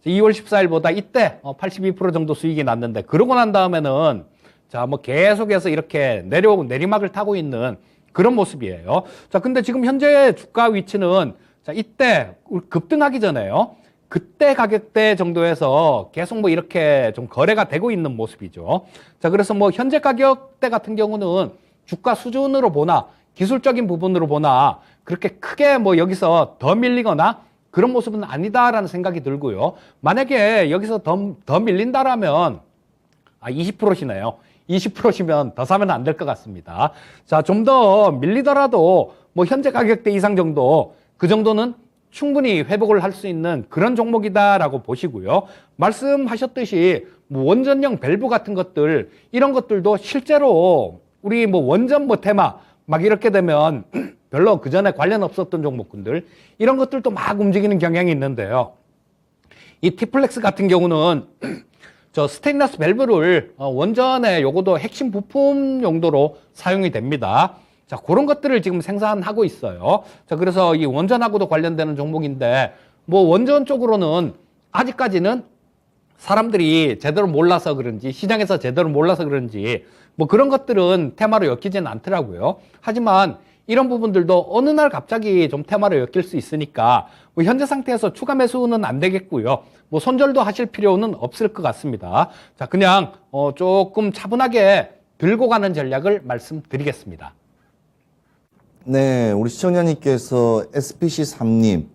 2월 14일보다 이때 82% 정도 수익이 났는데 그러고 난 다음에는 자, 뭐 계속해서 이렇게 내리막을 타고 있는 그런 모습이에요. 자, 근데 지금 현재 주가 위치는 자, 이때 급등하기 전에요. 그때 가격대 정도에서 계속 뭐 이렇게 좀 거래가 되고 있는 모습이죠. 자, 그래서 뭐 현재 가격대 같은 경우는 주가 수준으로 보나 기술적인 부분으로 보나 그렇게 크게 뭐 여기서 더 밀리거나 그런 모습은 아니다라는 생각이 들고요. 만약에 여기서 더 밀린다라면 20%시네요. 20%시면 더 사면 안 될 것 같습니다. 자, 좀 더 밀리더라도 뭐 현재 가격대 이상 정도 그 정도는 충분히 회복을 할 수 있는 그런 종목이다라고 보시고요. 말씀하셨듯이 뭐 원전형 밸브 같은 것들 이런 것들도 실제로 우리 뭐 원전 뭐 테마 막 이렇게 되면 별로 그 전에 관련 없었던 종목군들 이런 것들도 막 움직이는 경향이 있는데요. 이 티플렉스 같은 경우는 저 스테인리스 밸브를 원전에 요거도 핵심 부품 용도로 사용이 됩니다. 자, 그런 것들을 지금 생산하고 있어요. 자, 그래서 이 원전하고도 관련되는 종목인데, 뭐 원전 쪽으로는 아직까지는 사람들이 제대로 몰라서 그런지, 시장에서 제대로 몰라서 그런지, 뭐 그런 것들은 테마로 엮이지는 않더라고요. 하지만 이런 부분들도 어느 날 갑자기 좀 테마로 엮일 수 있으니까, 뭐 현재 상태에서 추가 매수는 안 되겠고요. 뭐 손절도 하실 필요는 없을 것 같습니다. 자, 그냥 조금 차분하게 들고 가는 전략을 말씀드리겠습니다. 네, 우리 시청자님께서 SPC3님,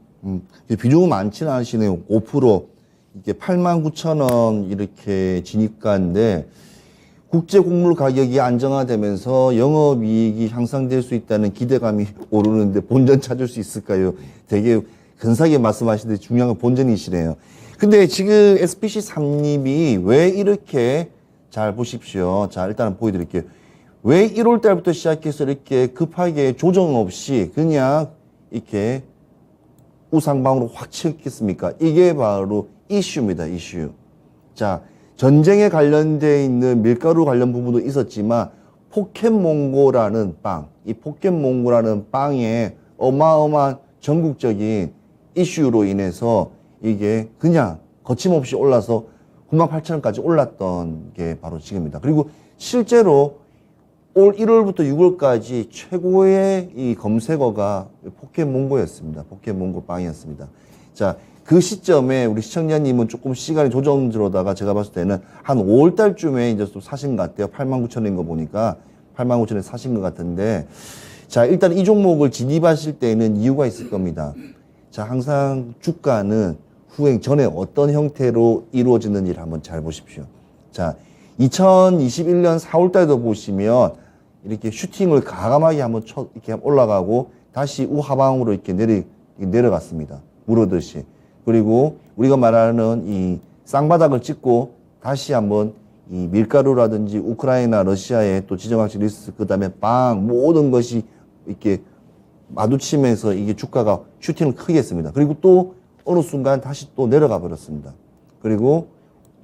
비중은 많지는 않으시네요. 5%, 이게 89,000원 이렇게 진입가인데, 국제 곡물 가격이 안정화되면서 영업이익이 향상될 수 있다는 기대감이 오르는데 본전 찾을 수 있을까요? 되게 근사하게 말씀하시는데 중요한 건 본전이시네요. 근데 지금 SPC3님이 왜 이렇게 잘 보십시오. 자, 일단은 보여드릴게요. 왜 1월 달부터 시작해서 이렇게 급하게 조정 없이 그냥 이렇게 우상방으로 확 치겠습니까? 이게 바로 이슈입니다, 이슈. 자, 전쟁에 관련되어 있는 밀가루 관련 부분도 있었지만 포켓몬고라는 빵, 이 포켓몬고라는 빵의 어마어마한 전국적인 이슈로 인해서 이게 그냥 거침없이 올라서 98,000원까지 올랐던 게 바로 지금입니다. 그리고 실제로 올 1월부터 6월까지 최고의 이 검색어가 포켓몬고였습니다. 포켓몬고 빵이었습니다. 자, 그 시점에 우리 시청자님은 조금 시간이 조정지로다가 제가 봤을 때는 한 5월 달쯤에 이제 또 사신 것 같아요. 89,000원인 거 보니까 89,000원에 사신 것 같은데, 자, 일단 이 종목을 진입하실 때는 이유가 있을 겁니다. 자, 항상 주가는 후행 전에 어떤 형태로 이루어지는지를 한번 잘 보십시오. 자, 2021년 4월 달도 보시면 이렇게 슈팅을 가감하게 한번 이렇게 올라가고 다시 우하방으로 이렇게 내려갔습니다. 무르듯이. 그리고 우리가 말하는 이 쌍바닥을 찍고 다시 한번 이 밀가루라든지 우크라이나, 러시아의 또 지정학적 리스크, 그 다음에 빵, 모든 것이 이렇게 마주치면서 이게 주가가 슈팅을 크게 했습니다. 그리고 또 어느 순간 다시 또 내려가 버렸습니다. 그리고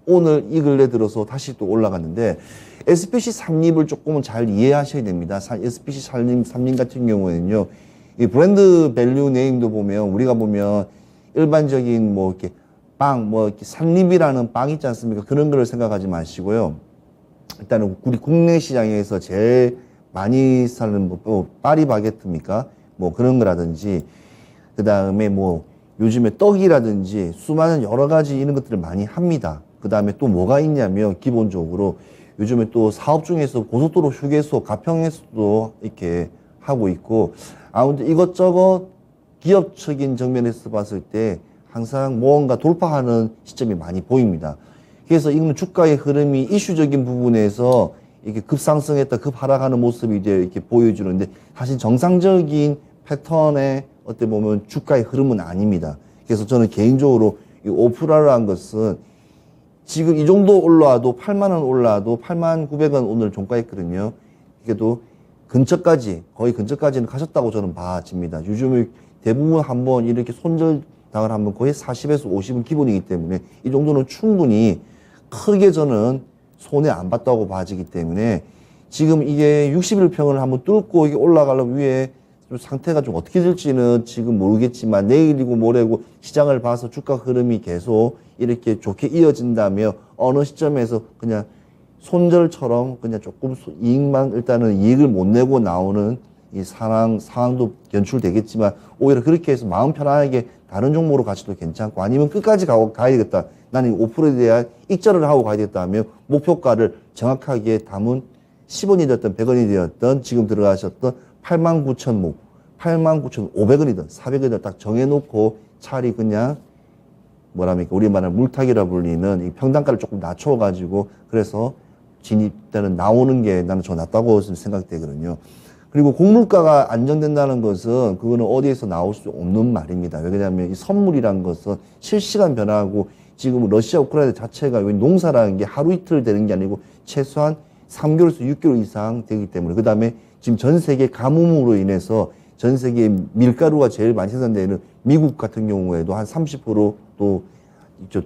오늘 이 근래 들어서 다시 또 올라갔는데 SPC 3립을 조금은 잘 이해하셔야 됩니다. SPC 3립 같은 경우에는요, 이 브랜드 밸류 네임도 보면 우리가 보면 일반적인 뭐 이렇게 빵, 뭐 이렇게 3립이라는 빵 있지 않습니까? 그런 걸 생각하지 마시고요. 일단은 우리 국내 시장에서 제일 많이 사는 뭐 파리바게트입니까? 뭐 그런 거라든지, 그 다음에 뭐 요즘에 떡이라든지 수많은 여러 가지 이런 것들을 많이 합니다. 그 다음에 또 뭐가 있냐면 기본적으로 요즘에 또 사업 중에서 고속도로 휴게소, 가평에서도 이렇게 하고 있고, 아무튼 이것저것 기업적인 정면에서 봤을 때 항상 무언가 돌파하는 시점이 많이 보입니다. 그래서 이거는 주가의 흐름이 이슈적인 부분에서 이렇게 급상승했다, 급하락하는 모습이 이제 이렇게 보여주는데, 사실 정상적인 패턴의 어떻게 보면 주가의 흐름은 아닙니다. 그래서 저는 개인적으로 이 오프라라는 것은 지금 이 정도 올라와도 8만 원 올라와도 8만 900원 오늘 종가했거든요. 그래도 근처까지, 거의 근처까지는 가셨다고 저는 봐집니다. 요즘에 대부분 한번 이렇게 손절당을 하면 거의 40에서 50은 기본이기 때문에 이 정도는 충분히 크게 저는 손해 안 봤다고 봐지기 때문에 지금 이게 61평을 한번 뚫고 이게 올라가려면 위에 좀 상태가 좀 어떻게 될지는 지금 모르겠지만 내일이고 모레고 시장을 봐서 주가 흐름이 계속 이렇게 좋게 이어진다며 어느 시점에서 그냥 손절처럼 그냥 조금 이익만 일단은 이익을 못 내고 나오는 이 상황도 연출되겠지만 오히려 그렇게 해서 마음 편안하게 다른 종목으로 가셔도 괜찮고 아니면 끝까지 가야겠다. 나는 5%에 대한 익절을 하고 가야 겠다 하면 목표가를 정확하게 담은 10원이 되었던 100원이 되었던 지금 들어가셨던 89,000목, 89,500원이든 400원이든 딱 정해놓고 차라리 그냥 뭐랍니까 우리 말하는 물타기라 불리는 이 평단가를 조금 낮춰가지고 그래서 진입되는 나오는 게 나는 더 낫다고 생각되거든요. 그리고 곡물가가 안정된다는 것은 그거는 어디에서 나올 수 없는 말입니다. 왜냐하면 이 선물이란 것은 실시간 변화하고 지금 러시아 우크라이나 자체가 농사라는 게 하루 이틀 되는 게 아니고 최소한 3개월에서 6개월 이상 되기 때문에 그 다음에 지금 전 세계 가뭄으로 인해서 전 세계 밀가루가 제일 많이 생산되는 미국 같은 경우에도 한 30%또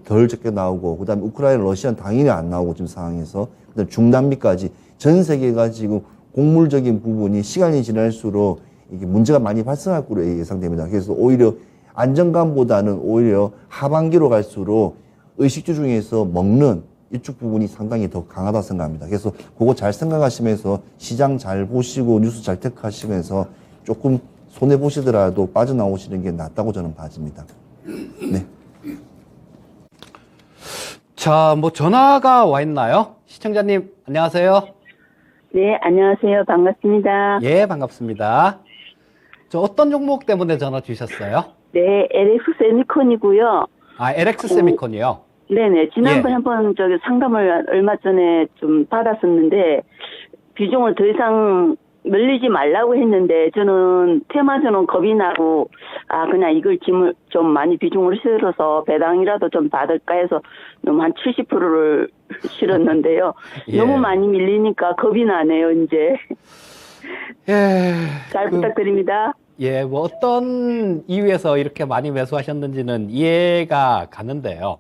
덜 적게 나오고 그다음에 우크라이나 러시아는 당연히 안 나오고 지금 상황에서 그다음에 중남미까지 전 세계가 지금 곡물적인 부분이 시간이 지날수록 이게 문제가 많이 발생할 거로 예상됩니다. 그래서 오히려 안정감보다는 오히려 하반기로 갈수록 의식주 중에서 먹는 이쪽 부분이 상당히 더 강하다 생각합니다. 그래서 그거 잘 생각하시면서 시장 잘 보시고 뉴스 잘 체크하시면서 조금 손해 보시더라도 빠져나오시는 게 낫다고 저는 봐집니다. 네. 자, 뭐 전화가 와 있나요? 시청자님 안녕하세요. 네, 안녕하세요. 반갑습니다. 예, 반갑습니다. 저 어떤 종목 때문에 전화 주셨어요? 네, LX 세미콘이고요. 아, LX 세미콘이요. 네네. 지난번에 예. 한번 상담을 얼마 전에 좀 받았었는데, 비중을 더 이상 늘리지 말라고 했는데, 저는 테마주는 겁이 나고, 그냥 이걸 짐을 좀 많이 비중을 실어서 배당이라도 좀 받을까 해서 너무 한 70%를 실었는데요. 예. 너무 많이 밀리니까 겁이 나네요, 이제. 예. 잘 부탁드립니다. 예, 뭐 어떤 이유에서 이렇게 많이 매수하셨는지는 이해가 가는데요.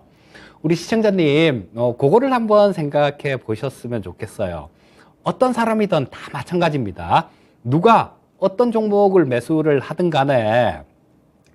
우리 시청자님, 그거를 한번 생각해 보셨으면 좋겠어요. 어떤 사람이든 다 마찬가지입니다. 누가 어떤 종목을 매수를 하든 간에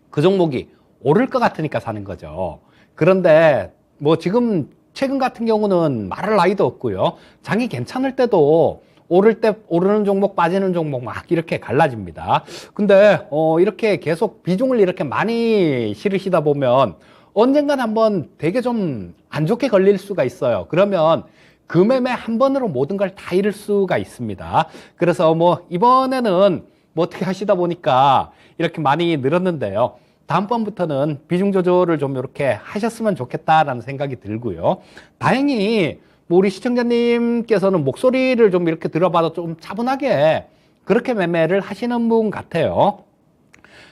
그 종목이 오를 것 같으니까 사는 거죠. 그런데 뭐 지금 최근 같은 경우는 말할 나위도 없고요. 장이 괜찮을 때도 오를 때 오르는 종목 빠지는 종목 막 이렇게 갈라집니다. 근데 이렇게 계속 비중을 이렇게 많이 실으시다 보면 언젠간 한번 되게 좀 안 좋게 걸릴 수가 있어요. 그러면 그 매매 한 번으로 모든 걸 다 잃을 수가 있습니다. 그래서 뭐 이번에는 뭐 어떻게 하시다 보니까 이렇게 많이 늘었는데요. 다음번부터는 비중 조절을 좀 이렇게 하셨으면 좋겠다라는 생각이 들고요. 다행히 뭐 우리 시청자님께서는 목소리를 좀 이렇게 들어봐도 좀 차분하게 그렇게 매매를 하시는 분 같아요.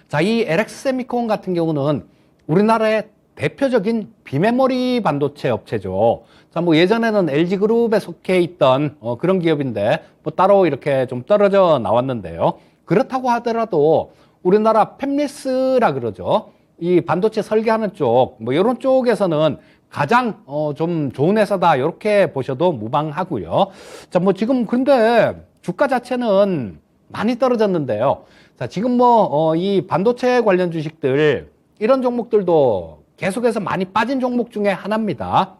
자, 이 LX 세미콘 같은 경우는 우리나라의 대표적인 비메모리 반도체 업체죠. 자, 뭐 예전에는 LG그룹에 속해 있던 그런 기업인데 뭐 따로 이렇게 좀 떨어져 나왔는데요. 그렇다고 하더라도 우리나라 팹리스라 그러죠. 이 반도체 설계하는 쪽, 뭐 이런 쪽에서는 가장 좀 좋은 회사다 이렇게 보셔도 무방하고요. 자, 뭐 지금 근데 주가 자체는 많이 떨어졌는데요. 자, 지금 뭐 이 반도체 관련 주식들 이런 종목들도 계속해서 많이 빠진 종목 중에 하나입니다.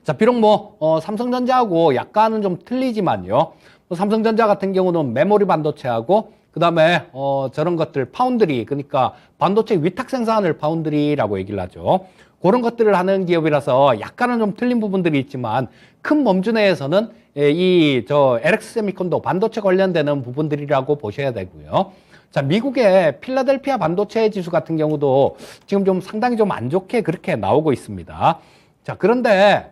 자, 비록 뭐 삼성전자하고 약간은 좀 틀리지만요. 뭐 삼성전자 같은 경우는 메모리 반도체하고 그다음에 저런 것들 파운드리, 그러니까 반도체 위탁 생산을 파운드리라고 얘기를 하죠. 그런 것들을 하는 기업이라서 약간은 좀 틀린 부분들이 있지만 큰 범주 내에서는 저 LX 세미콘도 반도체 관련되는 부분들이라고 보셔야 되고요. 자, 미국의 필라델피아 반도체 지수 같은 경우도 지금 좀 상당히 좀 안 좋게 그렇게 나오고 있습니다. 자, 그런데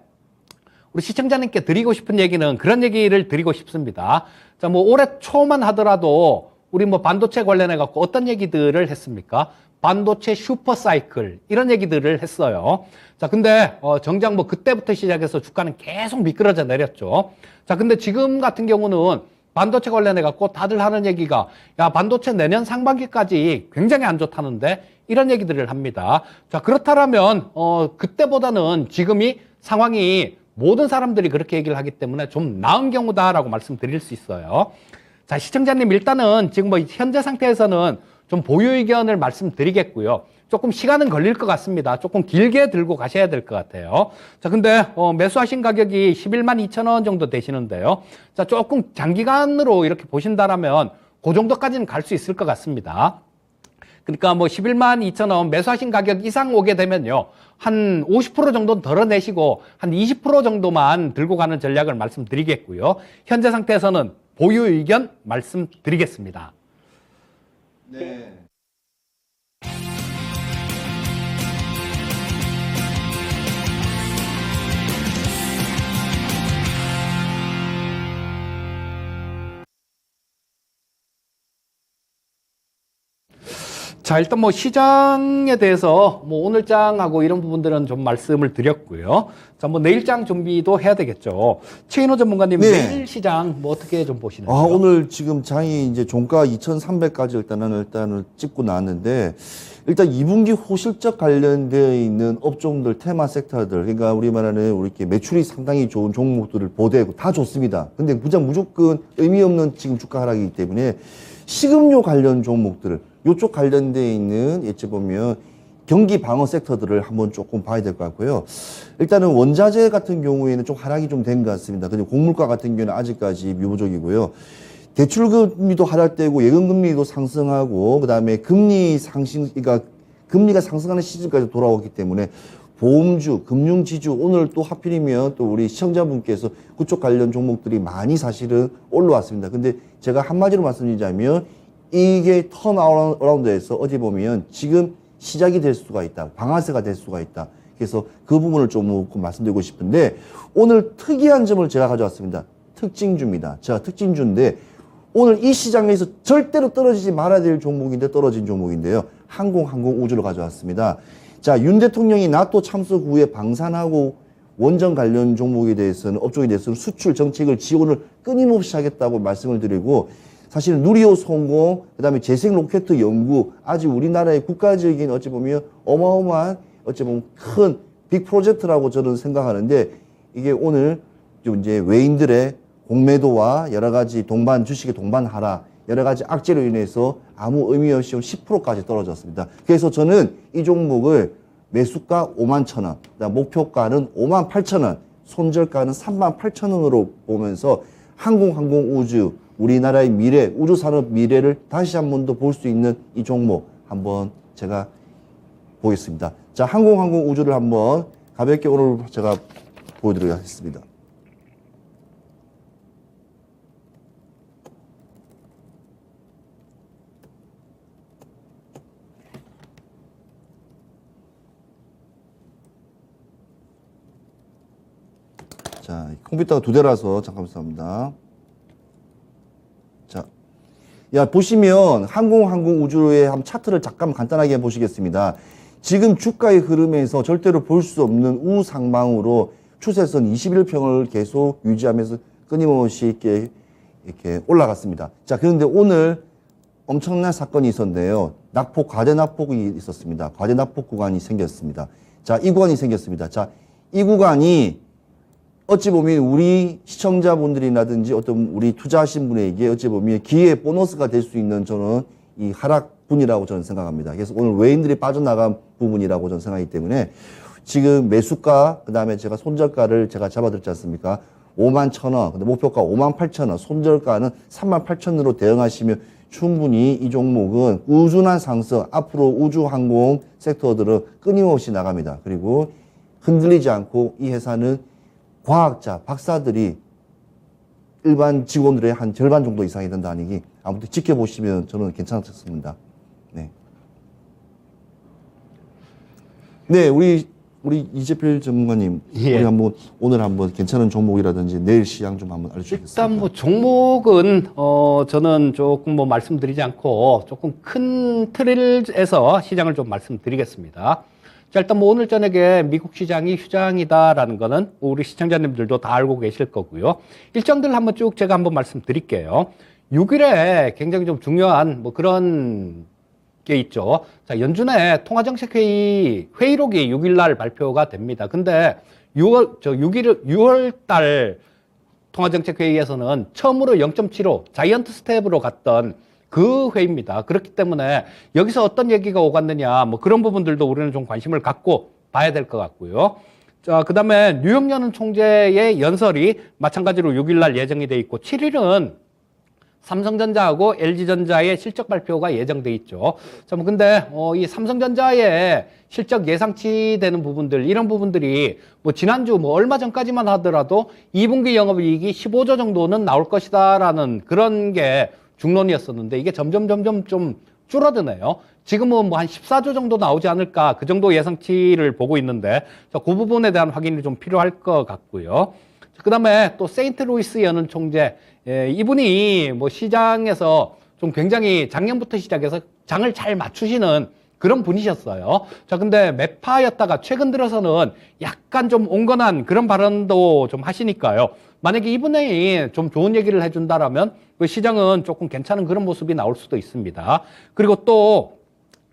우리 시청자님께 드리고 싶은 얘기는 그런 얘기를 드리고 싶습니다. 자, 뭐 올해 초만 하더라도 우리 뭐 반도체 관련해 갖고 어떤 얘기들을 했습니까? 반도체 슈퍼사이클 이런 얘기들을 했어요. 자, 근데 정작 뭐 그때부터 시작해서 주가는 계속 미끄러져 내렸죠. 자, 근데 지금 같은 경우는 반도체 관련해 갖고 다들 하는 얘기가 야, 반도체 내년 상반기까지 굉장히 안 좋다는데 이런 얘기들을 합니다. 자, 그렇다면 그때보다는 지금이 상황이 모든 사람들이 그렇게 얘기를 하기 때문에 좀 나은 경우다라고 말씀드릴 수 있어요. 자, 시청자님 일단은 지금 뭐 현재 상태에서는 좀 보유 의견을 말씀드리겠고요. 조금 시간은 걸릴 것 같습니다. 조금 길게 들고 가셔야 될 것 같아요. 자, 근데 매수하신 가격이 11만 2천 원 정도 되시는데요. 자, 조금 장기간으로 이렇게 보신다라면 그 정도까지는 갈 수 있을 것 같습니다. 그러니까 뭐 11만 2천 원 매수하신 가격 이상 오게 되면요. 한 50% 정도는 덜어내시고 한 20% 정도만 들고 가는 전략을 말씀드리겠고요. 현재 상태에서는 보유 의견 말씀드리겠습니다. 네. 자, 일단 뭐 시장에 대해서 뭐 오늘장하고 이런 부분들은 좀 말씀을 드렸고요. 자, 뭐 내일장 준비도 해야 되겠죠. 최인호 전문가님, 네. 내일 시장 뭐 어떻게 좀 보시는지요? 오늘 지금 장이 이제 종가 2,300까지 일단은 찍고 나왔는데, 일단 2분기 호실적 관련되어 있는 업종들, 테마 섹터들, 그러니까 우리 말하는 우리 이렇게 매출이 상당히 좋은 종목들을 보대고 다 좋습니다. 근데 무조건 의미 없는 지금 주가 하락이기 때문에 식음료 관련 종목들을 요쪽 관련되어 있는 예측 보면 경기 방어 섹터들을 한번 조금 봐야 될 것 같고요. 일단은 원자재 같은 경우에는 좀 하락이 좀 된 것 같습니다. 근데 곡물가 같은 경우는 아직까지 미부족이고요. 대출금리도 하락되고 예금금리도 상승하고 그다음에 금리 상승, 그러니까 금리가 상승하는 시즌까지 돌아왔기 때문에 보험주, 금융지주 오늘 또 하필이면 또 우리 시청자분께서 그쪽 관련 종목들이 많이 사실은 올라왔습니다. 근데 제가 한마디로 말씀드리자면 이게 턴어라운드에서 어디 보면 지금 시작이 될 수가 있다. 방아쇠가 될 수가 있다. 그래서 그 부분을 좀 말씀드리고 싶은데 오늘 특이한 점을 제가 가져왔습니다. 특징주입니다. 제가 특징주인데 오늘 이 시장에서 절대로 떨어지지 말아야 될 종목인데 떨어진 종목인데요. 항공우주를 가져왔습니다. 자, 윤 대통령이 나토 참석 후에 방산하고 원전 관련 종목에 대해서는 업종에 대해서는 수출 정책을 지원을 끊임없이 하겠다고 말씀을 드리고 사실 누리호 성공, 그다음에 재생 로켓 연구 아직 우리나라의 국가적인 어찌 보면 어마어마한 어찌 보면 큰 빅 프로젝트라고 저는 생각하는데 이게 오늘 좀 이제 외인들의 공매도와 여러 가지 주식의 동반 하락, 여러 가지 악재로 인해서 아무 의미 없이 10%까지 떨어졌습니다. 그래서 저는 이 종목을 매수가 51,000원, 목표가는 58,000원, 손절가는 38,000원으로 보면서 항공우주, 우리나라의 미래, 우주산업 미래를 다시 한 번 더 볼 수 있는 이 종목 한번 제가 보겠습니다. 자, 항공우주를 한번 가볍게 오늘 제가 보여드리도록 하겠습니다. 자, 컴퓨터가 두 대라서 잠깐만 죄송합니다. 자, 보시면 항공우주의 한 차트를 잠깐 간단하게 보시겠습니다. 지금 주가의 흐름에서 절대로 볼 수 없는 우상방으로 추세선 21평을 계속 유지하면서 끊임없이 이렇게 올라갔습니다. 자, 그런데 오늘 엄청난 사건이 있었는데요. 과대 낙폭이 있었습니다. 과대 낙폭 구간이 생겼습니다. 자, 이 구간이 생겼습니다. 자, 이 구간이 어찌 보면 우리 시청자분들이라든지 어떤 우리 투자하신 분에게 어찌 보면 기회 보너스가 될 수 있는 저는 이 하락분이라고 저는 생각합니다. 그래서 오늘 외인들이 빠져나간 부분이라고 저는 생각하기 때문에 지금 매수가, 그 다음에 제가 손절가를 제가 잡아드렸지 않습니까? 51,000원, 근데 목표가 58,000원, 손절가는 38,000원으로 대응하시면 충분히 이 종목은 꾸준한 상승, 앞으로 우주항공 섹터들은 끊임없이 나갑니다. 그리고 흔들리지 않고 이 회사는 과학자, 박사들이 일반 직원들의 한 절반 정도 이상이 된다니 아무튼 지켜보시면 저는 괜찮겠습니다. 네. 네, 우리 이재필 전문가님, 예. 우리 오늘 한번 괜찮은 종목이라든지 내일 시장 좀 한번 알려주시겠습니까? 일단 뭐 종목은 저는 조금 뭐 말씀드리지 않고 조금 큰 틀에서 시장을 좀 말씀드리겠습니다. 자, 일단 뭐 오늘 저녁에 미국 시장이 휴장이다라는 거는 우리 시청자님들도 다 알고 계실 거고요. 일정들 한번 쭉 제가 한번 말씀드릴게요. 6일에 굉장히 좀 중요한 뭐 그런 게 있죠. 자, 연준의 통화정책회의 회의록이 6일 날 발표가 됩니다. 근데 6월 달 통화정책회의에서는 처음으로 0.75 자이언트 스텝으로 갔던 그 회의입니다. 그렇기 때문에 여기서 어떤 얘기가 오갔느냐, 뭐 그런 부분들도 우리는 좀 관심을 갖고 봐야 될 것 같고요. 자, 그 다음에 뉴욕 연은 총재의 연설이 마찬가지로 6일 날 예정이 돼 있고, 7일은 삼성전자하고 LG전자의 실적 발표가 예정돼 있죠. 자, 뭐 근데 이 삼성전자의 실적 예상치 되는 부분들, 이런 부분들이 뭐 지난주 뭐 얼마 전까지만 하더라도 2분기 영업이익이 15조 정도는 나올 것이다라는 그런 게 중론이었었는데, 이게 점점 좀 줄어드네요. 지금은 뭐 한 14조 정도 나오지 않을까, 그 정도 예상치를 보고 있는데, 자, 그 부분에 대한 확인이 좀 필요할 것 같고요. 그 다음에 또 세인트루이스 연은 총재, 이분이 뭐 시장에서 좀 굉장히 작년부터 시작해서 장을 잘 맞추시는 그런 분이셨어요. 자, 근데 매파였다가 최근 들어서는 약간 좀 온건한 그런 발언도 좀 하시니까요. 만약에 이분이 좀 좋은 얘기를 해준다라면 그 시장은 조금 괜찮은 그런 모습이 나올 수도 있습니다. 그리고 또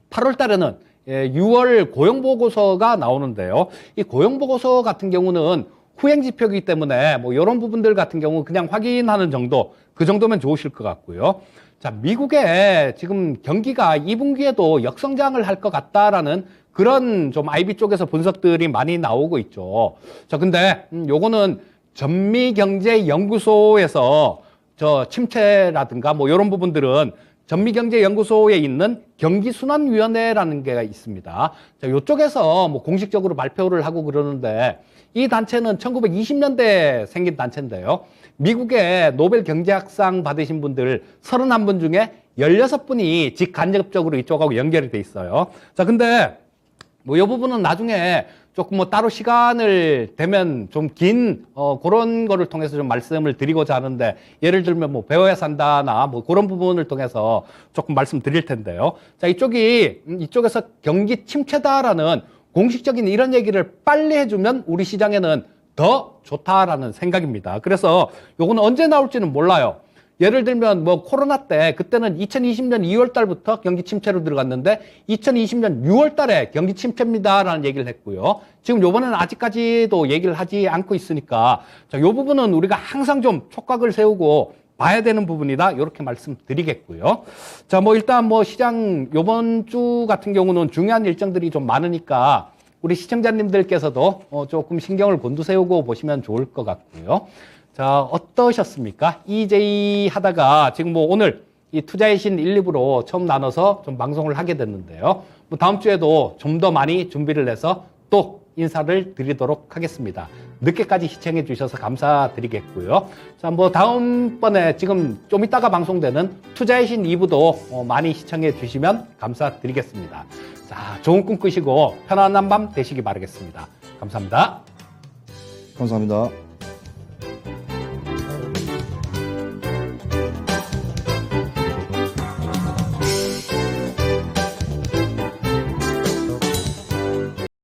8월 달에는 6월 고용보고서가 나오는데요. 이 고용보고서 같은 경우는 후행지표이기 때문에 뭐 이런 부분들 같은 경우 그냥 확인하는 정도, 그 정도면 좋으실 것 같고요. 자, 미국의 지금 경기가 2분기에도 역성장을 할 것 같다라는 그런 좀 IB 쪽에서 분석들이 많이 나오고 있죠. 자, 근데 요거는 전미경제연구소에서 저 침체라든가 뭐 이런 부분들은 전미경제연구소에 있는 경기순환위원회라는 게 있습니다. 자, 이쪽에서 뭐 공식적으로 발표를 하고 그러는데, 이 단체는 1920년대에 생긴 단체인데요. 미국의 노벨 경제학상 받으신 분들 31분 중에 16분이 직간접적으로 이쪽하고 연결이 돼 있어요. 자, 근데 뭐 이 부분은 나중에 조금 뭐 따로 시간을 되면 좀 긴 그런 거를 통해서 좀 말씀을 드리고자 하는데, 예를 들면 뭐 배워야 산다나 뭐 그런 부분을 통해서 조금 말씀드릴 텐데요. 자, 이쪽에서 경기 침체다라는 공식적인 이런 얘기를 빨리 해주면 우리 시장에는 더 좋다라는 생각입니다. 그래서 요거는 언제 나올지는 몰라요. 예를 들면 뭐 코로나 때, 그때는 2020년 2월 달부터 경기 침체로 들어갔는데 2020년 6월 달에 경기 침체입니다라는 얘기를 했고요. 지금 요번에는 아직까지도 얘기를 하지 않고 있으니까, 자, 요 부분은 우리가 항상 좀 촉각을 세우고 봐야 되는 부분이다, 이렇게 말씀드리겠고요. 자, 뭐 일단 뭐 시장 요번 주 같은 경우는 중요한 일정들이 좀 많으니까 우리 시청자님들께서도 조금 신경을 곤두세우고 보시면 좋을 것 같고요. 자, 어떠셨습니까? EJ 하다가 지금 뭐 오늘 이 투자의 신 1, 2부로 처음 나눠서 좀 방송을 하게 됐는데요. 뭐 다음 주에도 좀 더 많이 준비를 해서 또 인사를 드리도록 하겠습니다. 늦게까지 시청해 주셔서 감사드리겠고요. 자, 뭐 다음번에 지금 좀 이따가 방송되는 투자의 신 2부도 많이 시청해 주시면 감사드리겠습니다. 자, 좋은 꿈 꾸시고 편안한 밤 되시기 바라겠습니다. 감사합니다. 감사합니다.